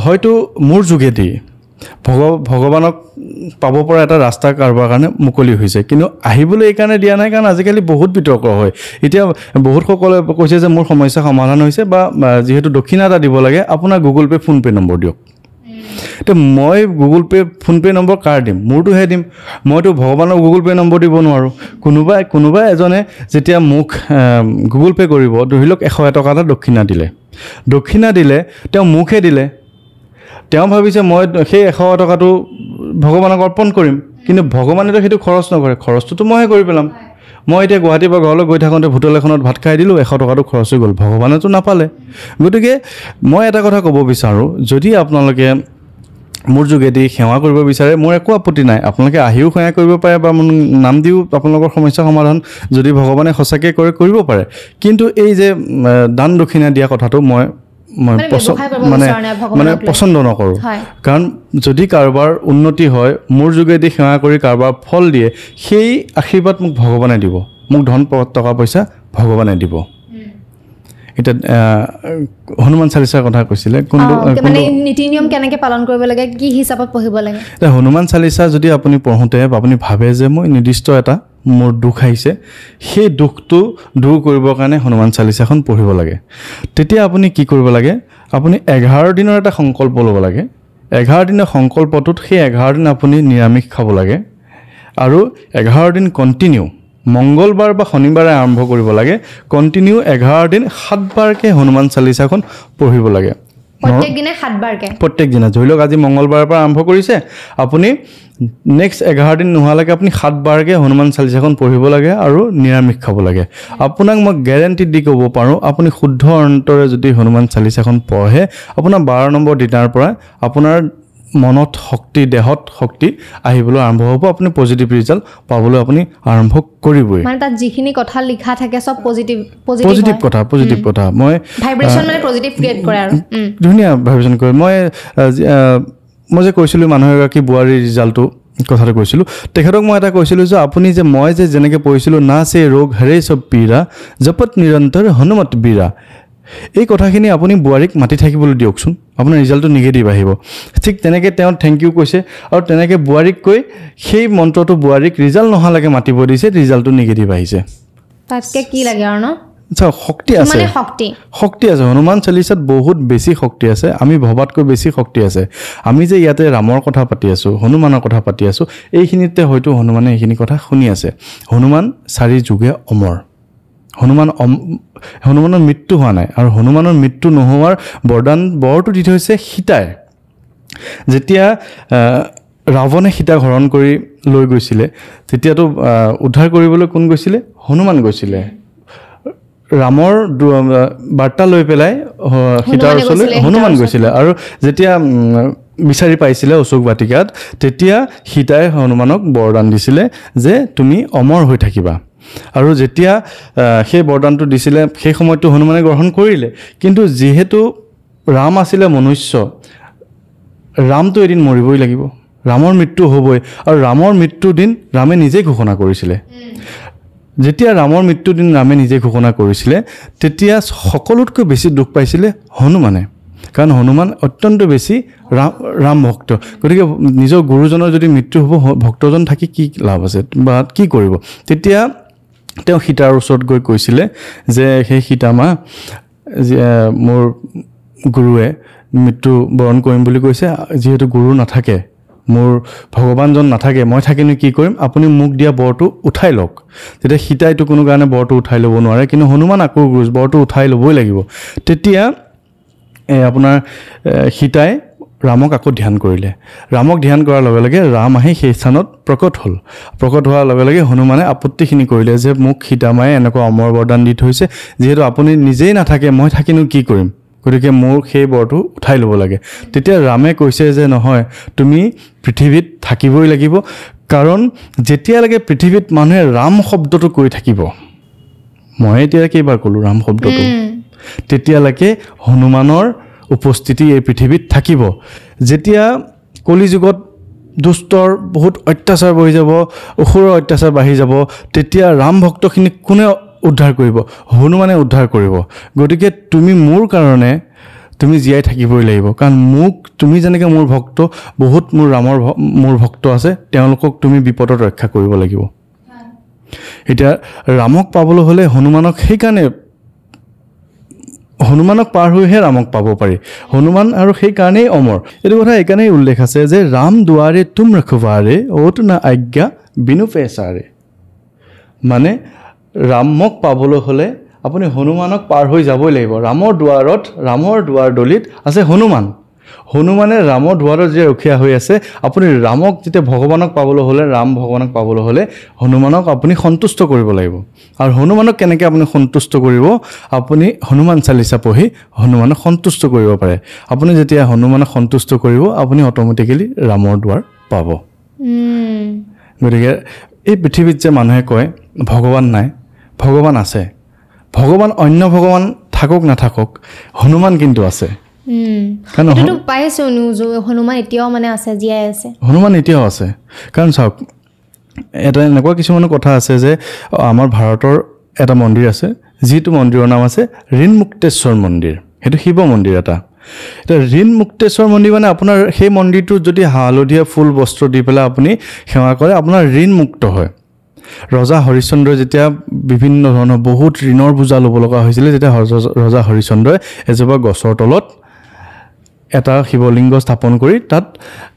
হয়তো মোৰ যোগেদি ভগৱানক পাব পৰা এটা ৰাস্তা কাৰোবাৰ কাৰণে মুকলি হৈছে কিন্তু আহিবলৈ এইকাৰণে দিয়া নাই কাৰণ আজিকালি বহুত বিতৰ্ক হয় এতিয়া বহুতসকলে কৈছে যে মোৰ সমস্যা সমাধান হৈছে বা যিহেতু দক্ষিণা এটা দিব লাগে আপোনাৰ গুগল পে' ফোনপে' নম্বৰ দিয়ক তো মই গুগল পে' ফোনপে' নম্বৰ কাৰ দিম মোৰটোহে দিম মইতো ভগৱানৰ গুগল পে' নম্বৰ দিব নোৱাৰোঁ কোনোবাই এজনে যেতিয়া মোক গুগল পে' কৰিব ধৰি লওক 100 টকা এটা দক্ষিণা দিলে তেওঁ মুখহে দিলে তেওঁ ভাবিছে মই সেই 100 টকাটো ভগৱানক অৰ্পণ কৰিম কিন্তু ভগৱানেতো সেইটো খৰচ নকৰে খৰচটোতো মইহে কৰি পেলাম মই এতিয়া গুৱাহাটীৰ পৰা ঘৰলৈ গৈ থাকোঁতে হোটেল এখনত ভাত খাই দিলোঁ 100 টকাটো খৰচ হৈ গ'ল ভগৱানেতো নাপালে গতিকে মই এটা কথা ক'ব বিচাৰোঁ যদি আপোনালোকে মোৰ যোগেদি সেৱা কৰিব বিচাৰে মোৰ একো আপত্তি নাই আপোনালোকে আহিও সেৱা কৰিব পাৰে বা মোৰ নাম দিও আপোনালোকৰ সমস্যা সমাধান যদি ভগৱানে সঁচাকৈ কৰে কৰিব পাৰে কিন্তু এই যে দান দক্ষিণা দিয়া কথাটো মই মানে পচন্দ নকৰোঁ কাৰণ যদি কাৰোবাৰ উন্নতি হয় মোৰ যোগেদি সেৱা কৰি কাৰোবাৰ ফল দিয়ে সেই আশীৰ্বাদ মোক ভগৱানে দিব মোক ধন টকা পইচা ভগৱানে দিব এটা হনুমান চালিচাৰ কথা কৈছিলে কোনটো মানে নীতি নিয়ম কেনেকৈ পালন কৰিব লাগে কি হিচাপত পঢ়িব লাগে হনুমান চালিচা যদি আপুনি পঢ়োঁতে আপুনি ভাবে যে মই নিৰ্দিষ্ট এটা মোৰ দুখ আহিছে সেই দুখটো দূৰ কৰিবৰ কাৰণে হনুমান চালিচাখন পঢ়িব লাগে তেতিয়া আপুনি কি কৰিব লাগে আপুনি 11 দিনৰ এটা সংকল্প ল'ব লাগে 11 দিনৰ সংকল্পটোত সেই 11 দিন আপুনি নিৰামিষ খাব লাগে আৰু 11 দিন কণ্টিনিউ মঙ্গলবাৰ বা শনিবাৰে আৰম্ভ কৰিব লাগে কণ্টিনিউ 11 দিন 7 বাৰকৈ হনুমান চালিচাখন পঢ়িব লাগে প্ৰত্যেক দিনে 7 বাৰকৈ প্ৰত্যেক দিনা ধৰি লওক আজি মঙ্গলবাৰৰ পৰা আৰম্ভ কৰিছে আপুনি নেক্সট 11 দিন নোহোৱালৈকে আপুনি 7 বাৰকৈ হনুমান চালিচাখন পঢ়িব লাগে আৰু নিৰামিষ খাব লাগে আপোনাক মই গ্যাৰাণ্টি দি ক'ব পাৰোঁ আপুনি শুদ্ধ অন্তৰে যদি হনুমান চালিচাখন পঢ়ে আপোনাৰ 12 নম্বৰ দিনাৰ পৰা আপোনাৰ মনত শক্তি দেহত শক্তি আহিবলৈ আৰম্ভ হ'ব আপুনি পজিটিভ ৰিজাল্ট পাবলৈ আপুনি আৰম্ভ কৰিবই মানে তাত যিখিনি কথা লিখা থাকে সব পজিটিভ কথা মই ভাইব্ৰেচন মানে পজিটিভ ক্ৰিয়েট কৰে আৰু ধুনীয়া ভাইব্ৰেচন কৰে মই যে কৈছিলোঁ মানুহ এগৰাকী বোৱাৰীৰ ৰিজাল্টটো কথাটো কৈছিলোঁ তেখেতক মই এটা কৈছিলোঁ যে আপুনি যে মই যে যেনেকৈ পঢ়িছিলোঁ না চে ৰোগ হৰে চব পীৰা জপত নিৰন্তৰ হনুমত বীৰা এই কথাখিনি আপুনি বোৱাৰীক মাতি থাকিবলৈ দিয়কচোন আপোনাৰ ৰিজাল্টটো নিগেটিভ আহিব ঠিক তেনেকৈ তেওঁ থেংক ইউ কৈছে আৰু তেনেকৈ বোৱাৰীক কৈ সেই মন্ত্ৰটো বোৱাৰীক ৰিজাল্ট নোহোৱালৈকে মাতিব দিছে ৰিজাল্টটো নিগেটিভ আহিছে তাতকৈ কি লাগে আৰু ন শক্তি আছে হনুমান চালিচাত বহুত বেছি শক্তি আছে আমি ভবাতকৈ বেছি শক্তি আছে আমি যে ইয়াতে ৰামৰ কথা পাতি আছোঁ হনুমানৰ কথা পাতি আছোঁ এইখিনিতে হয়তো হনুমানে এইখিনি কথা শুনি আছে হনুমান 4 যুগে অমৰ হনুমানৰ মৃত্যু হোৱা নাই আৰু হনুমানৰ মৃত্যু নোহোৱাৰ বৰটো দি থৈছে সীতাই যেতিয়া ৰাৱণে সীতাক হৰণ কৰি লৈ গৈছিলে তেতিয়াতো উদ্ধাৰ কৰিবলৈ কোন গৈছিলে হনুমান গৈছিলে ৰামৰ বাৰ্তা লৈ পেলাই সীতাৰ ওচৰলৈ হনুমান গৈছিলে আৰু যেতিয়া বিচাৰি পাইছিলে অশোক বাটিকাত তেতিয়া সীতাই হনুমানক বৰদান দিছিলে যে তুমি অমৰ হৈ থাকিবা আৰু যেতিয়া সেই বৰদানটো দিছিলে সেই সময়টো হনুমানে গ্ৰহণ কৰিলে কিন্তু যেহেতু ৰাম আছিলে মনুষ্য ৰামটো এদিন মৰিবই লাগিব ৰামৰ মৃত্যু হ'বই আৰু ৰামৰ মৃত্যুৰ দিন ৰামে নিজে ঘোষণা কৰিছিলে যেতিয়া ৰামৰ মৃত্যুৰ দিন ৰামে নিজে ঘোষণা কৰিছিলে তেতিয়া সকলোতকৈ বেছি দুখ পাইছিলে হনুমানে কাৰণ হনুমান অত্যন্ত বেছি ৰাম ভক্ত গতিকে নিজৰ গুৰুজনৰ যদি মৃত্যু হ'ব ভক্তজন থাকি কি লাভ আছে বা কি কৰিব তেতিয়া তেওঁ সীতাৰ ওচৰত গৈ কৈছিলে যে সেই সীতামা মোৰ গুৰুৱে মৃত্যু বৰণ কৰিম বুলি কৈছে যিহেতু গুৰু নাথাকে মোৰ ভগৱানজন নাথাকে মই থাকিনো কি কৰিম আপুনি মোক দিয়া বৰটো উঠাই লওক তেতিয়া সীতাইতো কোনো কাৰণে বৰটো উঠাই ল'ব নোৱাৰে কিন্তু হনুমান আকৌ বৰটো উঠাই ল'বই লাগিব তেতিয়া আপোনাৰ সীতাই ৰামক আকৌ ধ্যান কৰিলে ৰামক ধ্যান কৰাৰ লগে লগে ৰাম আহি সেই স্থানত প্ৰকট হোৱাৰ লগে লগে হনুমানে আপত্তিখিনি কৰিলে যে মোক সীতামায়ে এনেকুৱা অমৰ বৰদান দি থৈছে যিহেতু আপুনি নিজেই নাথাকে মই থাকিনো কি কৰিম গতিকে মোৰ সেই বৰটো উঠাই ল'ব লাগে তেতিয়া ৰামে কৈছে যে নহয় তুমি পৃথিৱীত থাকিবই লাগিব কাৰণ যেতিয়ালৈকে পৃথিৱীত মানুহে ৰাম শব্দটো কৈ থাকিব মই এতিয়া কেইবাৰ ক'লোঁ ৰাম শব্দটো তেতিয়ালৈকে হনুমানৰ উপস্থিতি এই পৃথিৱীত থাকিব যেতিয়া কলিযুগত দুষ্টৰ বহুত অত্যাচাৰ বহি যাব অসুৰৰ অত্যাচাৰ বাঢ়ি যাব তেতিয়া ৰাম ভক্তখিনিক কোনে উদ্ধাৰ কৰিব হনুমানে উদ্ধাৰ কৰিব গতিকে তুমি মোৰ কাৰণে তুমি জীয়াই থাকিবই লাগিব কাৰণ মোক তুমি যেনেকৈ মোৰ ভক্ত বহুত মোৰ ভক্ত আছে তেওঁলোকক তুমি বিপদত ৰক্ষা কৰিব লাগিব এতিয়া ৰামক পাবলৈ হ'লে হনুমানক পাৰ হৈহে ৰামক পাব পাৰি হনুমান আৰু সেইকাৰণেই অমৰ এইটো কথা এইকাৰণেই উল্লেখ আছে যে ৰাম দুৱাৰে তুম ৰখবাৰে অত না আজ্ঞা বিনু পেচাৰে মানে ৰামক পাবলৈ হ'লে আপুনি হনুমানক পাৰ হৈ যাবই লাগিব ৰামৰ দুৱাৰ দলিত আছে হনুমানে ৰামৰ দুৱাৰত যে ৰখীয়া হৈ আছে আপুনি ৰামক যেতিয়া ভগৱানক পাবলৈ হ'লে ৰাম ভগৱানক পাবলৈ হ'লে হনুমানক আপুনি সন্তুষ্ট কৰিব লাগিব আৰু হনুমানক কেনেকৈ আপুনি সন্তুষ্ট কৰিব আপুনি হনুমান চালিচা পঢ়ি হনুমানক সন্তুষ্ট কৰিব পাৰে আপুনি যেতিয়া হনুমানক সন্তুষ্ট কৰিব আপুনি অট'মেটিকেলি ৰামৰ দুৱাৰ পাব গতিকে এই পৃথিৱীত যে মানুহে কয় ভগৱান নাই ভগৱান আছে ভগৱান অন্য ভগৱান থাকক নাথাকক হনুমান কিন্তু আছে কাৰণ এটো পাইছো নিউজ হনুমান এতিয়াও মানে আছে জীয়াই আছে হনুমান এতিয়াও আছে কাৰণ চাওক এটা এনেকুৱা কিছুমান কথা আছে যে আমাৰ ভাৰতৰ এটা মন্দিৰ আছে যিটো মন্দিৰৰ নাম আছে ঋণমুক্তেশ্বৰ মন্দিৰ সেইটো শিৱ মন্দিৰ এটা ঋণমুক্তেশ্বৰ মন্দিৰ মানে আপোনাৰ সেই মন্দিৰটো যদি হালধীয়া ফুল বস্ত্ৰ দি পেলাই আপুনি সেৱা কৰে আপোনাৰ ঋণ মুক্ত হয় ৰজা হৰিশ্চন্দ্ৰই যেতিয়া বিভিন্ন ধৰণৰ বহুত ঋণৰ বোজা ল'ব লগা হৈছিল যেতিয়া ৰজা হৰিশ্চন্দ্ৰই এজোপা গছৰ তলত এটা শিৱলিংগ স্থাপন কৰি তাত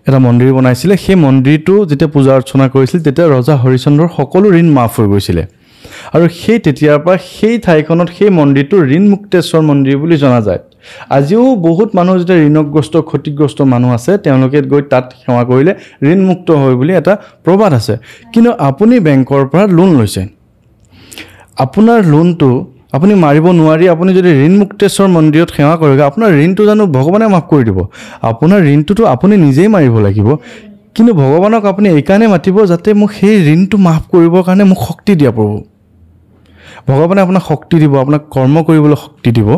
এটা মন্দিৰ বনাইছিলে সেই মন্দিৰটো যেতিয়া পূজা অৰ্চনা কৰিছিল তেতিয়া ৰজা হৰিশ্চন্দ্ৰৰ সকলো ঋণ মাফ হৈ গৈছিলে আৰু সেই তেতিয়াৰ পৰা সেই ঠাইখনত সেই মন্দিৰটো ঋণমুক্তেশ্বৰ মন্দিৰ বুলি জনা যায় আজিও বহুত মানুহ যেতিয়া ঋণগ্ৰস্ত ক্ষতিগ্ৰস্ত মানুহ আছে তেওঁলোকে গৈ তাত সেৱা কৰিলে ঋণমুক্ত হয় বুলি এটা প্ৰবাদ আছে কিন্তু আপুনি বেংকৰ পৰা লোন লৈছে আপোনাৰ লোনটো আপুনি মাৰিব নোৱাৰি আপুনি যদি ঋণমুক্তেশ্বৰ মন্দিৰত সেৱা কৰে আপোনাৰ ঋণটো জানো ভগৱানে মাফ কৰি দিব আপোনাৰ ঋণটোতো আপুনি নিজেই মাৰিব লাগিব কিন্তু ভগৱানক আপুনি এইকাৰণে মাতিব যাতে মোক সেই ঋণটো মাফ কৰিবৰ কাৰণে মোক শক্তি দিয়া প্ৰভু ভগৱানে আপোনাক শক্তি দিব আপোনাক কৰ্ম কৰিবলৈ শক্তি দিব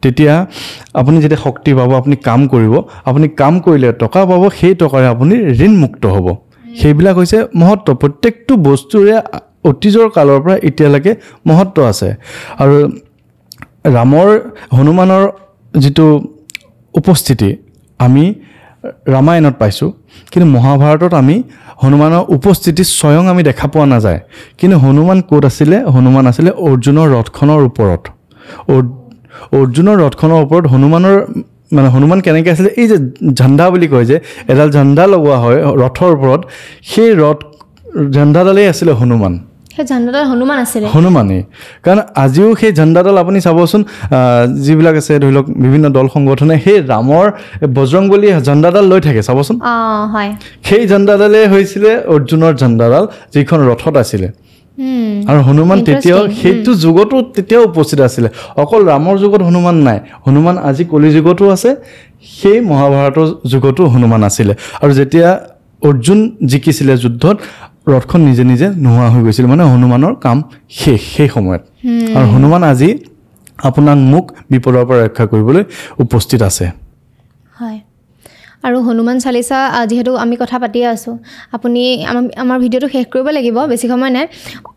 তেতিয়া আপুনি যেতিয়া শক্তি পাব আপুনি কাম কৰিব আপুনি কাম কৰিলে টকা পাব সেই টকাৰে আপুনি ঋণমুক্ত হ'ব সেইবিলাক হৈছে মহত্ব প্ৰত্যেকটো বস্তুৰে অতীজৰ কালৰ পৰা এতিয়ালৈকে মহত্ব আছে আৰু ৰামৰ হনুমানৰ যিটো উপস্থিতি আমি ৰামায়ণত পাইছোঁ কিন্তু মহাভাৰতত আমি হনুমানৰ উপস্থিতি স্বয়ং আমি দেখা পোৱা নাযায় কিন্তু হনুমান ক'ত আছিলে হনুমান আছিলে অৰ্জুনৰ ৰথখনৰ ওপৰত অৰ্জুনৰ ৰথখনৰ ওপৰত হনুমানৰ মানে হনুমান কেনেকৈ আছিলে এই যে ঝণ্ডা বুলি কয় যে এডাল ঝণ্ডা লগোৱা হয় ৰথৰ ওপৰত সেই ঝণ্ডাডালেই আছিলে হনুমান সেই ঝণ্ডাডাল হনুমান আছিলে হনুমানেই কাৰণ আজিও সেই ঝণ্ডাডাল আপুনি চাবচোন যিবিলাক আছে ধৰি লওক বিভিন্ন দল সংগঠনে সেই ৰামৰ বজৰংবলী ঝণ্ডাডাল লৈ থাকে চাবচোন হয় সেই ঝণ্ডাডালেই হৈছিলে অৰ্জুনৰ ঝণ্ডাডাল যিখন ৰথত আছিলে আৰু হনুমান তেতিয়াও সেইটো যুগতো তেতিয়াও উপস্থিত আছিলে অকল ৰামৰ যুগত হনুমান নাই হনুমান আজি কলি যুগতো আছে সেই মহাভাৰতৰ যুগতো হনুমান আছিলে আৰু যেতিয়া অৰ্জুন জিকিছিলে যুদ্ধত ৰথখন নিজে নিজে নোহোৱা হৈ গৈছিল মানে হনুমানৰ কাম শেষ সেই সময়ত আৰু হনুমান আজি আপোনাক মোক বিপদৰ পৰা ৰক্ষা কৰিবলৈ উপস্থিত আছে হয় আৰু হনুমান চালিচা যেহেতু আমি কথা পাতি আছোঁ আপুনি আমাৰ ভিডিঅ'টো শেষ কৰিব লাগিব বেছি সময় নাই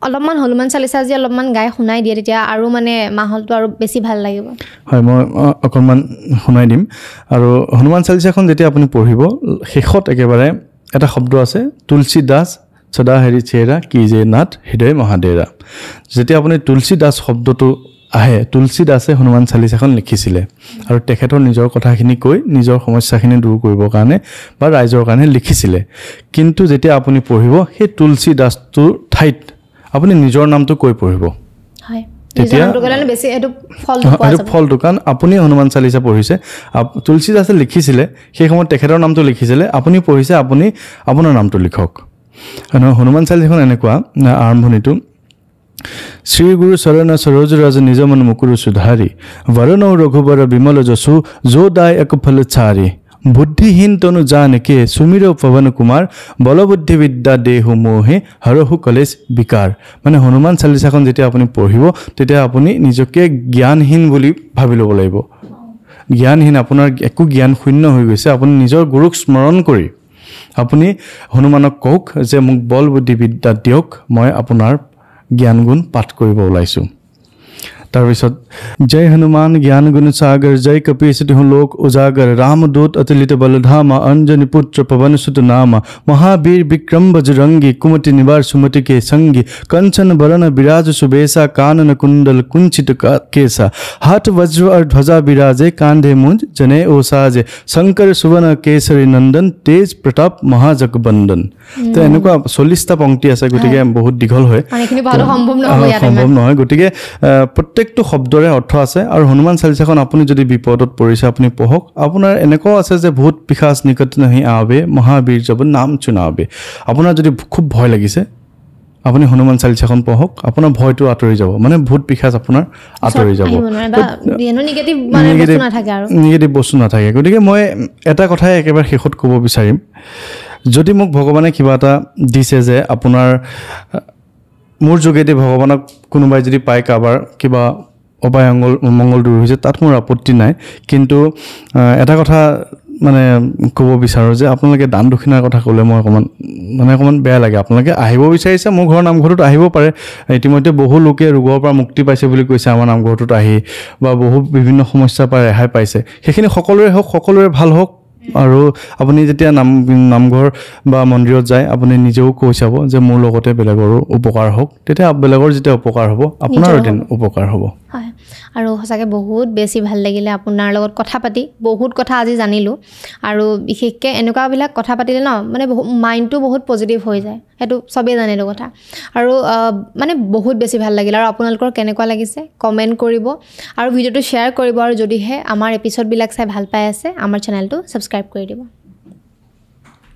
অলপমান হনুমান চালিচা যে অলপমান গাই শুনাই দিয়ে তেতিয়া আৰু মানে মাহলটো আৰু বেছি ভাল লাগিব হয় মই অকণমান শুনাই দিম আৰু হনুমান চালিচাখন যেতিয়া আপুনি পঢ়িব শেষত একেবাৰে এটা শব্দ আছে তুলসী দাস সদা হেৰি চেৰা কি যে নাথ হৃদয় মহাদেৰা যেতিয়া আপুনি তুলসী দাস শব্দটো আহে তুলসী দাসে হনুমান চালিচাখন লিখিছিলে আৰু তেখেতৰ নিজৰ কথাখিনি কৈ নিজৰ সমস্যাখিনি দূৰ কৰিবৰ কাৰণে বা ৰাইজৰ কাৰণে লিখিছিলে কিন্তু যেতিয়া আপুনি পঢ়িব সেই তুলসী দাসটোৰ ঠাইত আপুনি নিজৰ নামটো কৈ পঢ়িব হয় তেতিয়া বেছি এইটো ফলটো কাৰণ আপুনি হনুমান চালিচা পঢ়িছে তুলসী দাসে লিখিছিলে সেই সময়ত তেখেতৰ নামটো লিখিছিলে আপুনি পঢ়িছে আপুনি আপোনাৰ নামটো লিখক হনুমান চালিচাখন এনেকুৱা আৰম্ভণিটো শ্ৰী গুৰু চৰণ সৰোজ ৰাজ নিজ মন মুকুৰ সুধাৰি বৰণ ৰঘুবৰ বিমল যশু যো দায় এক ফল চাৰি বুদ্ধিহীন তনু জানকে সুমিৰ পৱন কুমাৰ বলবুদ্ধি বিদ্যা দেহু মোহে হৰহু কলেজ বিকাৰ মানে হনুমান চালিচাখন যেতিয়া আপুনি পঢ়িব তেতিয়া আপুনি নিজকে জ্ঞানহীন বুলি ভাবি ল'ব লাগিব জ্ঞানহীন আপোনাৰ একো জ্ঞান শূন্য হৈ গৈছে আপুনি নিজৰ গুৰুক স্মৰণ কৰি আপুনি হনুমানক কওক যে মোক বল বুদ্ধি বিদ্যা দিয়ক মই আপোনাৰ জ্ঞান গুণ পাঠ কৰিব ওলাইছোঁ তাৰপিছত জয় হনুমান জ্ঞান গুণ সাগৰ জয় কপীশ তিহু লোক উজাগৰ ৰামদূত অতুলিত বলধামা অঞ্জনী পুত্ৰ পवन সুত নামা মহাবীৰ বিক্ৰম বজৰংগী কুমতি নিবাৰ সুমতি के संगी कंचन बरन विराज सुबेसा कानन कुंडल कुंचित केसा हाथ वज्र और ध्वजा विराजे कांधे मुंज जने ओसाजे शंकर सुवन केसरी नंदन तेज प्रताप महाजगबंदन তো এনেকুৱা 40টা পংক্তি আছে গতিকে বহুত দীঘল হয় সম্ভৱ নহয় গতিকে প্ৰত্যেক প্ৰত্যেকটো শব্দৰে অৰ্থ আছে আৰু হনুমান চালিচাখন আপুনি যদি বিপদত পৰিছে আপুনি পঢ়ক আপোনাৰ এনেকুৱাও আছে যে ভূত পিশাচ নিকট নাহি আবে মহাবীৰ জব নাম চুনাবে আপোনাৰ যদি খুব ভয় লাগিছে আপুনি হনুমান চালিচাখন পঢ়ক আপোনাৰ ভয়টো আঁতৰি যাব মানে ভূত পিশাচ আপোনাৰ আঁতৰি যাব নিগেটিভ বস্তু নাথাকে গতিকে মই এটা কথাই একেবাৰে শেষত ক'ব বিচাৰিম যদি মোক ভগৱানে কিবা এটা দিছে যে আপোনাৰ মোৰ যোগেদি ভগৱানক কোনোবাই যদি পায় কাবাৰ কিবা অপায় মংগল দূৰ হৈছে তাত মোৰ আপত্তি নাই কিন্তু এটা কথা মানে ক'ব বিচাৰোঁ যে আপোনালোকে দান দক্ষিণাৰ কথা ক'লে মই অকণমান বেয়া লাগে আপোনালোকে আহিব বিচাৰিছে মোৰ ঘৰৰ নামঘৰটোত আহিব পাৰে ইতিমধ্যে বহু লোকে ৰোগৰ পৰা মুক্তি পাইছে বুলি কৈছে আমাৰ নামঘৰটোত আহি বা বহু বিভিন্ন সমস্যাৰ পৰা ৰেহাই পাইছে সেইখিনি সকলোৰে হওক সকলোৰে ভাল হওক আৰু আপুনি যেতিয়া নামঘৰ বা মন্দিৰত যায় আপুনি নিজেও কৈ চাব যে মোৰ লগতে বেলেগৰো উপকাৰ হওক তেতিয়া বেলেগৰ যেতিয়া উপকাৰ হ'ব আপোনাৰো এদিন উপকাৰ হ'ব হয় আৰু সঁচাকৈ বহুত বেছি ভাল লাগিলে আপোনাৰ লগত কথা পাতি বহুত কথা আজি জানিলোঁ আৰু বিশেষকৈ এনেকুৱাবিলাক কথা পাতিলে ন মানে মাইণ্ডটো বহুত পজিটিভ হৈ যায় সেইটো চবেই জানিলোঁ কথা আৰু মানে বহুত বেছি ভাল লাগিল আৰু আপোনালোকৰ কেনেকুৱা লাগিছে কমেণ্ট কৰিব আৰু ভিডিঅ'টো শ্বেয়াৰ কৰিব আৰু যদিহে আমাৰ এপিছ'ডবিলাক চাই ভাল পাই আছে আমাৰ চেনেলটো ছাবস্ক্ৰাইব কৰি দিব